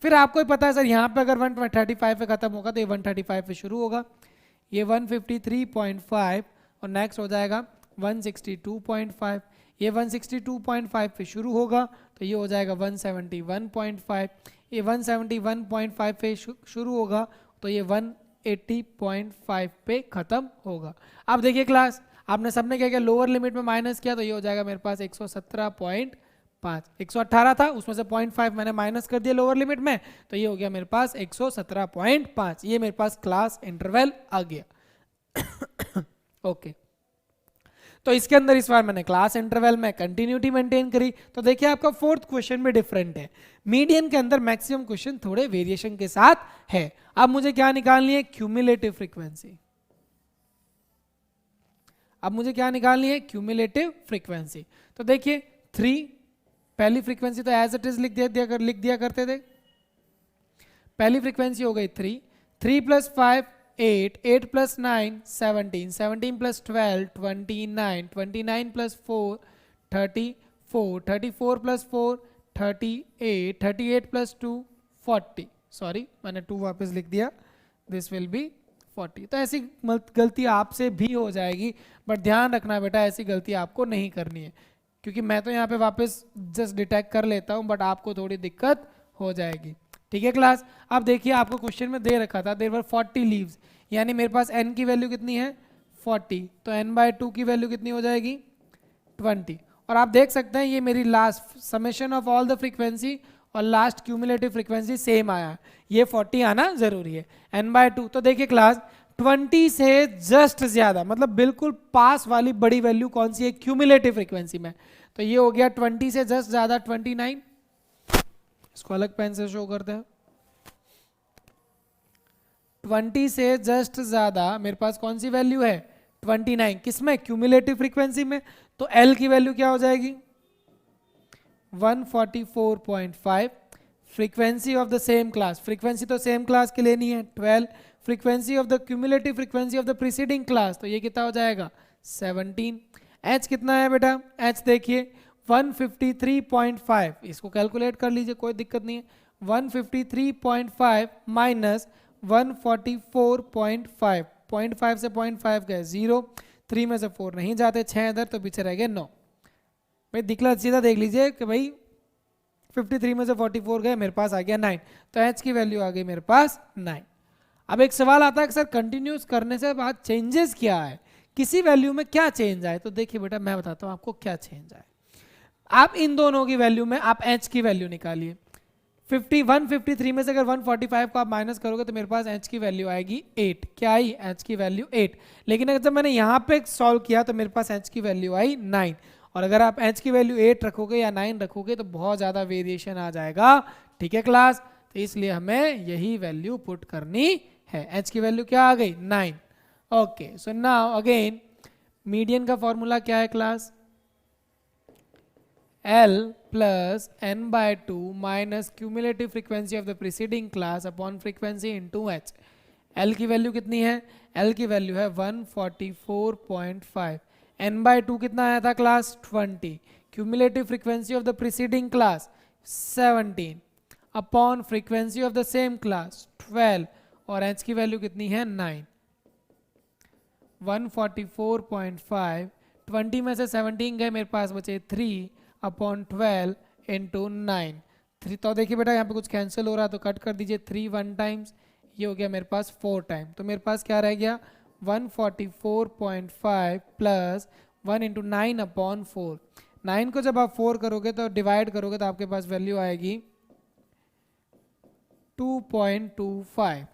फिर आपको ही पता है सर यहाँ पे अगर 135 पे खत्म होगा तो ये 135 पे शुरू होगा, ये 153.5 और नेक्स्ट हो जाएगा 162.5, ये 162.5 पे शुरू होगा तो ये हो जाएगा 171.5, ये 171.5 पे शुरू होगा तो ये 180.5 पे खत्म होगा। अब देखिए क्लास, आपने सबने क्या किया, लोअर लिमिट में माइनस किया, तो ये हो जाएगा मेरे पास 117.5, 118 था उसमें से 0.5 मैंने माइनस कर दिया लोअर लिमिट में, तो ये हो गया मेरे पास 117.5, ये मेरे पास क्लास इंटरवल आ गया। ओके तो इसके अंदर इस बार मैंने क्लास इंटरवल में कंटिन्यूटी मेंटेन करी। तो देखिए आपका फोर्थ क्वेश्चन भी डिफरेंट है, मीडियन के अंदर मैक्सिमम क्वेश्चन थोड़े वेरिएशन के साथ है। अब मुझे क्या निकालनी है, क्यूमुलेटिव फ्रीक्वेंसी। अब मुझे क्या निकालनी है, क्यूमुलेटिव फ्रीक्वेंसी। तो देखिए 3 पहली फ्रीक्वेंसी तो एज इट इज लिख दिया करते थे, पहली फ्रीक्वेंसी हो गई 3, 3 + 5 8, 8 + 9 17, 17 + 12 29, 29 + 4 34, 34 + 4 38, 38 + 2 40, सॉरी मैंने 2 वापस लिख दिया, दिस विल बी 40। तो ऐसी गलती आपसे भी हो जाएगी, बट ध्यान रखना बेटा ऐसी गलती आपको नहीं करनी है, क्योंकि मैं तो यहाँ पे वापस जस्ट डिटेक्ट कर लेता हूँ, बट आपको थोड़ी दिक्कत हो जाएगी। ठीक है क्लास, अब देखिए आपको क्वेश्चन में दे रखा था देयर वर 40 लीव्स, यानी मेरे पास n की वैल्यू कितनी है 40, तो n/2 की वैल्यू कितनी हो जाएगी 20। और आप देख सकते हैं ये मेरी last summation of all the frequency और लास्ट क्यूमुलेटिव फ्रीक्वेंसी सेम आया, ये 40 आना जरूरी है n/2। तो देखिए क्लास 20 से जस्ट ज्यादा मतलब बिल्कुल पास वाली बड़ी वैल्यू कौन सी है क्यूमुलेटिव फ्रीक्वेंसी में, तो ये हो गया 20 से जस्ट ज्यादा 29, इसको अलग पेन से शो करते हैं। 20 से जस्ट ज्यादा मेरे पास कौन सी वैल्यू है 29, किसमें क्यूमुलेटिव फ्रीक्वेंसी में, तो L की वैल्यू क्या हो जाएगी 144.5, frequency of the same class, frequency तो सेम क्लास की लेनी है 12, frequency of the cumulative frequency of the preceding class, तो ये कितना हो जाएगा 17। H कितना है बेटा, H देखिए 153.5, इसको कैलकुलेट कर लीजिए कोई दिक्कत नहीं है, 153.5 माइनस 144.5, 0.5 से 0.5 गए 0, 3 में से 4 नहीं जाते, 6 इधर तो पीछे रह गए 9। भाई दिखला सीधा देख लीजिए कि भाई 53 में से 44 गए, मेरे पास आ गया 9, तो H की वैल्यू आ गई मेरे पास 9। अब एक सवाल आता है कि सर कंटिन्यूस करने से बाद चेंजेस क्या है, किसी वैल्यू में क्या चेंज आए। तो देखिए बेटा मैं बताता हूँ आपको क्या चेंज आए। आप इन दोनों की वैल्यू में आप h की वैल्यू निकालिए। 153 में से अगर 145 को आप माइनस करोगे तो मेरे पास h की वैल्यू आएगी 8। क्या आई? h की वैल्यू 8। लेकिन अगर जब मैंने यहाँ पे सॉल्व किया तो मेरे पास h की वैल्यू आई 9। और अगर आप h की वैल्यू 8 रखोगे या 9 रखोगे तो बहुत ज़्यादा वेरिएशन आ जाएगा। ठीक है क्लास, तो इसलिए हमें यही वैल्यू पुट करनी है। h की वैल्यू क्या आ गई? 9। Okay, so now again median का फॉर्मूला क्या है class? L plus n by 2 minus cumulative frequency of the preceding class upon frequency into h। L की वैल्यू कितनी है? L की वैल्यू है 144.5। n by 2 कितना आया था class? 20। cumulative frequency of the preceding class 17 upon frequency of the same class 12 और h की वैल्यू कितनी है? 9। 144.5 20 में से 17 गए, मेरे पास बचे 3 अपॉन 12 इंटू 9। 3 तो देखिए बेटा यहाँ पे कुछ कैंसिल हो रहा है तो कट कर दीजिए। 3 वन टाइम्स, ये हो गया मेरे पास 4 टाइम। तो मेरे पास क्या रह गया? 144.5 प्लस 1 इंटू 9 अपॉन 4। 9 को जब आप 4 करोगे तो डिवाइड करोगे तो आपके पास वैल्यू आएगी 2.25।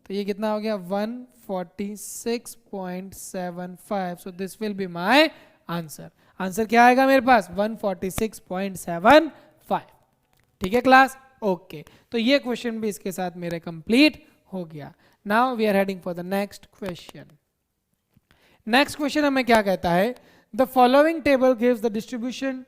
तो ये कितना हो गया? 146.75। सो this will be my answer. Answer क्या आएगा मेरे पास? 146.75। ठीक है क्लास, ओके। तो ये क्वेश्चन भी इसके साथ मेरे कंप्लीट हो गया। Now we are heading for the next question. Next question हमें क्या कहता है? The following table gives the distribution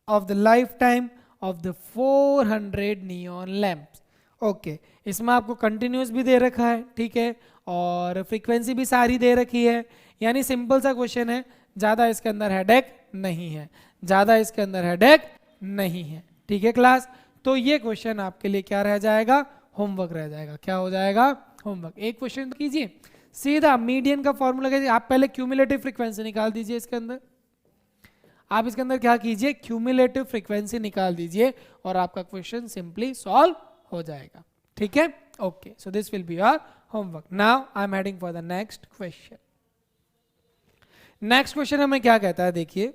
of the life time of the 400 neon lamps. Okay, इसमें आपको कंटिन्यूस भी दे रखा है, ठीक है, और फ्रीक्वेंसी भी सारी दे रखी है। यानी सिंपल सा क्वेश्चन है, ज़्यादा इसके अंदर हेडेक नहीं है, ज़्यादा इसके अंदर हेडेक नहीं है। ठीक है क्लास, तो ये क्वेश्चन आपके लिए क्या रह जाएगा? होमवर्क रह जाएगा। क्या हो जाएगा? होमवर्क। एक क्वेश्चन कीजिए सीधा मीडियन का फॉर्मूला कीजिए। आप पहले क्यूमुलेटिव फ्रीक्वेंसी निकाल दीजिए इसके अंदर। आप इसके अंदर क्या कीजिए? क्यूमुलेटिव फ्रीक्वेंसी निकाल दीजिए और आपका क्वेश्चन सिंपली सॉल्व हो जाएगा। ठीक है, okay. So this will be your homework. Now I am heading for the next question. Next question हमें क्या कहता है? देखिए,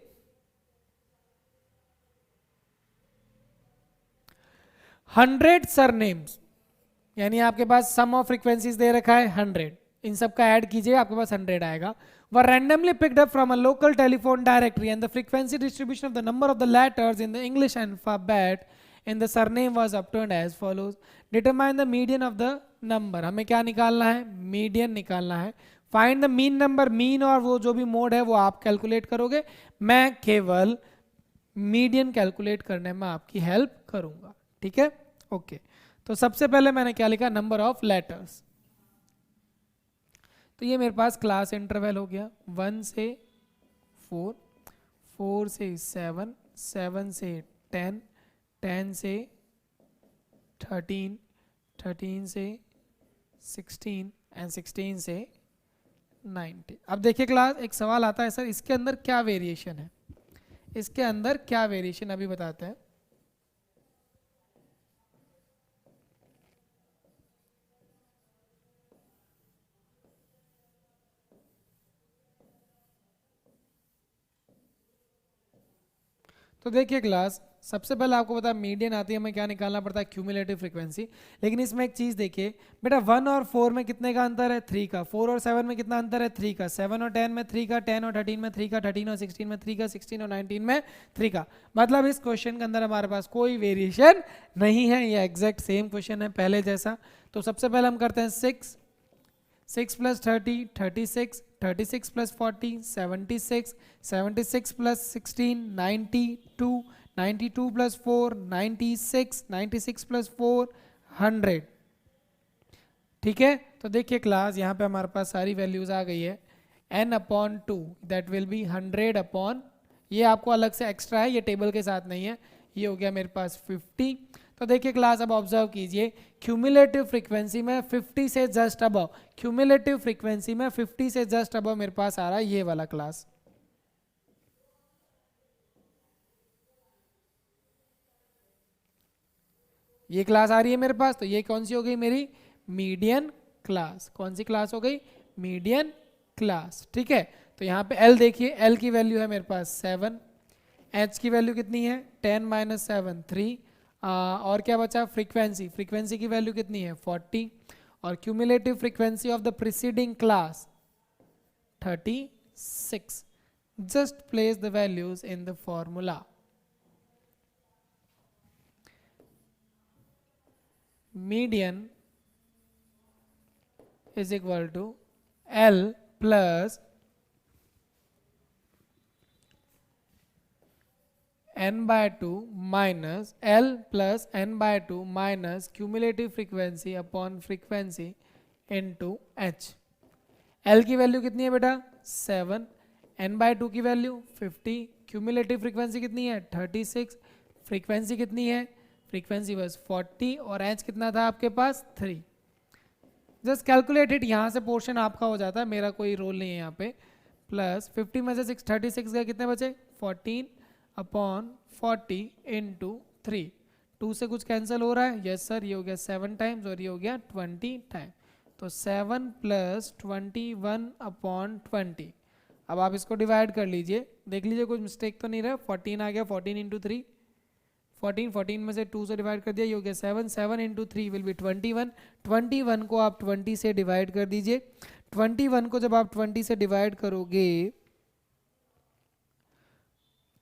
100 सरनेम्स, यानी आपके पास सम ऑफ फ्रीक्वेंसीज दे रखा है 100, इन सब का ऐड कीजिए आपके पास 100 आएगा। were randomly picked up from a local telephone directory and the frequency distribution of the number of the letters in the English alphabet in the surname was obtained as follows। determine the median of the number। हमें क्या निकालना है? Median निकालना है। Find the mean number, mean और वो जो भी मोड है वो आप कैलकुलेट करोगे, मैं केवल मीडियन कैलकुलेट करने में आपकी हेल्प करूंगा। ठीक है, ओके। तो सबसे पहले मैंने क्या लिखा? Number of letters. तो ये मेरे पास क्लास इंटरवल हो गया 1 से 4, 4 से 7, 7 से 10, 10 से 13, 13 से 16 एंड 16 से 90। अब देखिए क्लास, एक सवाल आता है, सर इसके अंदर क्या वेरिएशन है? इसके अंदर क्या वेरिएशन अभी बताते हैं। तो देखिए क्लास, सबसे पहले आपको पता है मीडियन आती है, हमें क्या निकालना पड़ता है? Cumulative frequency. लेकिन इसमें एक चीज देखिए बेटा, 1 और 4 में कितने का अंतर है? 3 का। 4 और 7 में कितना अंतर है? 3 का। 7 और 10 में 3 का। 10 और 13 में 3 का। 13 और 16 में 3 का। 16 और 19 में 3 का। मतलब इस क्वेश्चन के अंदर हमारे पास कोई वेरिएशन नहीं है, ये एग्जैक्ट सेम क्वेश्चन है पहले जैसा। तो सबसे पहले हम करते हैं 6 plus 30 36, 36 plus 40 76, 76 plus 16 92, 92 plus 4 96, 96 plus 4 100। ठीक है, तो देखिए क्लास, यहाँ पे हमारे पास सारी वैल्यूज आ गई है। n upon 2 that will B 100 upon, ये आपको अलग से एक्स्ट्रा है, ये टेबल के साथ नहीं है, ये हो गया मेरे पास 50। तो देखिए क्लास, अब ऑब्जर्व कीजिए, क्यूमुलेटिव फ्रीक्वेंसी में 50 से जस्ट अबव, क्यूमुलेटिव फ्रीक्वेंसी में 50 से जस्ट अबव मेरे पास आ रहा है ये वाला क्लास। ये क्लास आ रही है मेरे पास, तो ये कौन सी हो गई? मेरी मीडियन क्लास। कौन सी क्लास हो गई? Median class. ठीक है, तो यहाँ पे L देखिए, L की वैल्यू है मेरे पास 7, H की वैल्यू कितनी है 10 माइनस 7 3, और क्या बचा? फ्रीक्वेंसी, फ्रीक्वेंसी की वैल्यू कितनी है 40, और cumulative frequency of the preceding class 36. Just place the values in the formula. Median is equal to L plus n by 2 minus L plus n by 2 minus cumulative frequency upon frequency into H. L की value कितनी है बेटा 7, n by 2 की value 50, cumulative frequency कितनी है 36, frequency कितनी है? Frequency बस 40, और h कितना था आपके पास 3. जस्ट कैलकुलेटेड, यहाँ से पोर्शन आपका हो जाता है, मेरा कोई रोल नहीं है यहाँ पे. प्लस 50 में से 36 गए, कितने बचे 14 अपॉन 40 इंटू 3. 2 से कुछ कैंसिल हो रहा है? यस सर, ये हो गया 7 टाइम्स और ये हो गया 20 टाइम. तो 7 प्लस 21 अपॉन 20. अब आप इसको डिवाइड कर लीजिए, देख लीजिए कुछ मिस्टेक तो नहीं रहा. 14 आ गया, 14 इंटू 3 14 में से 2 से डिवाइड कर दिया, ये हो गया 7. 7 इंटू 3 विल बी 21. 21 को आप 20 से डिवाइड कर दीजिए. 21 को जब आप 20 से डिवाइड करोगे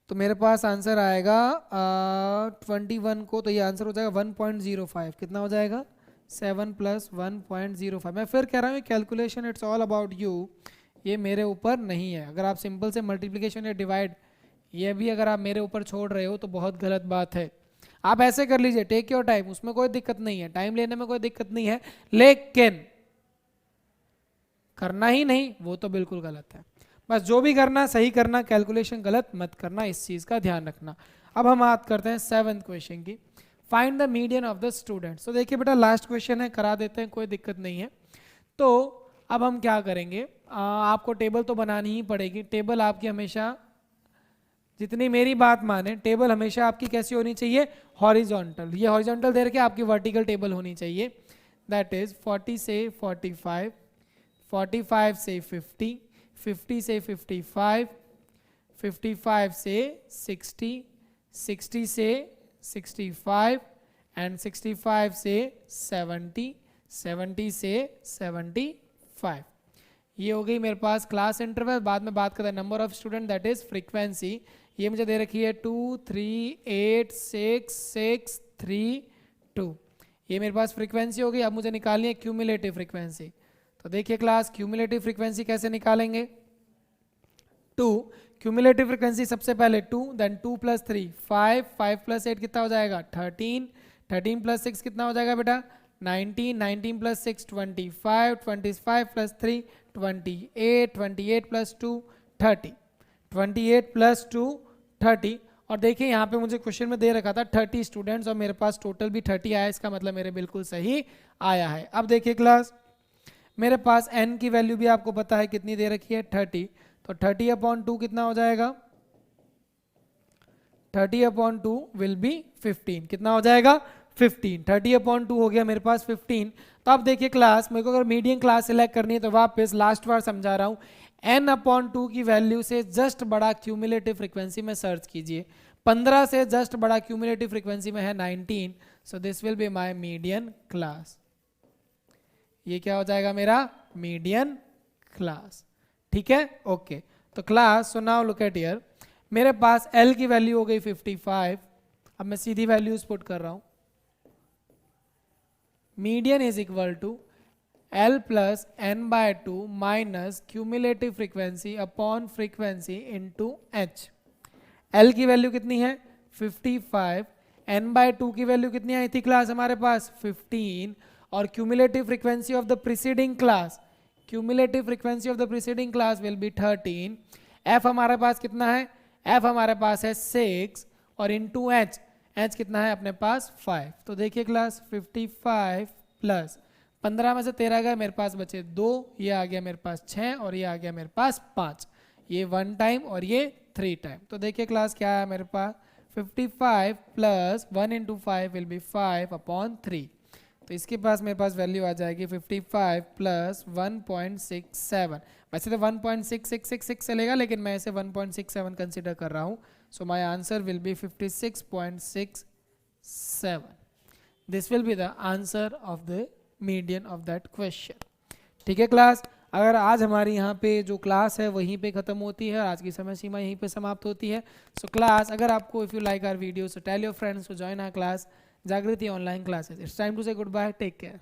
तो मेरे पास आंसर आएगा 21 को, तो ये आंसर हो जाएगा 1.05. कितना हो जाएगा 7 प्लस 1.05. मैं फिर कह रहा हूँ calculation it's all about you, ये मेरे ऊपर नहीं है. अगर आप सिंपल से मल्टीप्लिकेशन या डिवाइड ये भी अगर आप मेरे ऊपर छोड़ रहे हो तो बहुत गलत बात है. आप ऐसे कर लीजिए, टेक योर टाइम, उसमें कोई दिक्कत नहीं है, टाइम लेने में कोई दिक्कत नहीं है, लेकिन करना ही नहीं वो तो बिल्कुल गलत है. बस जो भी करना सही करना, कैलकुलेशन गलत मत करना, इस चीज का ध्यान रखना. अब हम बात करते हैं 7th क्वेश्चन की. Find the median of the students. तो देखिए बेटा लास्ट क्वेश्चन है, करा देते हैं, कोई दिक्कत नहीं है. तो अब हम क्या करेंगे, आपको टेबल तो बनानी ही पड़ेगी. टेबल आपकी हमेशा, जितनी मेरी बात माने, टेबल हमेशा आपकी कैसी होनी चाहिए, हॉरिजॉन्टल. ये हॉरिजॉन्टल दे रखे, आपकी वर्टिकल टेबल होनी चाहिए. दैट इज 40 से 45, 45 से 50, 50 से 55, 55 से 60, 60 से 65 एंड 65 से 70, 70 से 75. ये हो गई मेरे पास क्लास इंटरवल. बाद में बात करते हैं number of student, that is frequency. ये मुझे दे रखी है 2 3 8 6 6 3 2. ये मेरे पास फ्रीक्वेंसी हो गई. अब मुझे निकालनी है क्यूमुलेटिव फ्रीक्वेंसी. तो देखिए क्लास, क्यूमुलेटिव फ्रीक्वेंसी कैसे निकालेंगे. 2 क्यूमुलेटिव फ्रीक्वेंसी सबसे पहले 2, देन 2 प्लस 3 5, 5 प्लस 8 कितना हो जाएगा 13, 13 प्लस 6 कितना हो जाएगा बेटा 19, 19 प्लस 6 25, 25 प्लस 3 28, 28 प्लस 2 30, 28 प्लस 2 30. और देखिए यहाँ पे मुझे क्वेश्चन में दे रखा था 30 स्टूडेंट्स और मेरे पास टोटल भी 30 आया, इसका मतलब मेरे बिल्कुल सही आया है. अब देखिए क्लास, मेरे पास n की वैल्यू भी आपको पता है कितनी दे रखी है 30. तो 30 अपॉन 2 कितना हो जाएगा 30 अपॉन 2 विल बी 15. कितना हो जाएगा 15. 30 अपॉन 2 हो गया मेरे पास 15. तो अब देखिए क्लास, मेरे को अगर मीडियम क्लास सिलेक्ट करनी है तो वापस लास्ट बार समझा रहा हूँ, n अपॉन 2 की वैल्यू से जस्ट बड़ा क्यूमुलेटिव फ्रीक्वेंसी में सर्च कीजिए. 15 से जस्ट बड़ा क्यूमुलेटिव फ्रीक्वेंसी में है 19. सो this will be my median class. ये क्या हो जाएगा मेरा मीडियन क्लास. ठीक है, ओके. तो class, so now look at here, मेरे पास L की वैल्यू हो गई 55. अब मैं सीधी वैल्यूज पुट कर रहा हूं. Median is equal to L plus n by 2 minus cumulative frequency upon frequency into H. L की वैल्यू कितनी है 55, n बाय 2 की वैल्यू कितनी आई थी क्लास हमारे पास 15, और cumulative frequency of the preceding class, cumulative frequency of the preceding class will B 13. F हमारे पास कितना है, F हमारे पास है 6, और इंटू H, H कितना है अपने पास 5. तो देखिए क्लास 55 प्लस 15 में से 13 गए, मेरे पास बचे 2, ये आ गया मेरे पास 6, और ये आ गया मेरे पास 5. ये 1 टाइम और ये 3 टाइम. तो देखिए क्लास क्या है मेरे पास 55 plus 1 into 5 will be 5 upon 3. तो इसके पास मेरे पास वैल्यू आ जाएगी 55 प्लस 1.67। वैसे तो 1.6666 चलेगा, लेकिन मैं इसे 1.67 कंसिडर कर रहा हूँ। So my answer will be 56.67। This will be the answer of the median of that question. ठीक है क्लास, अगर आज हमारी यहाँ पे जो क्लास है वहीं पे ख़त्म होती है, आज की समय सीमा यहीं पे समाप्त होती है। सो क्लास, अगर आपको if you like our video so tell your friends to join our class Jagriti online classes. It's time to say good bye, take care.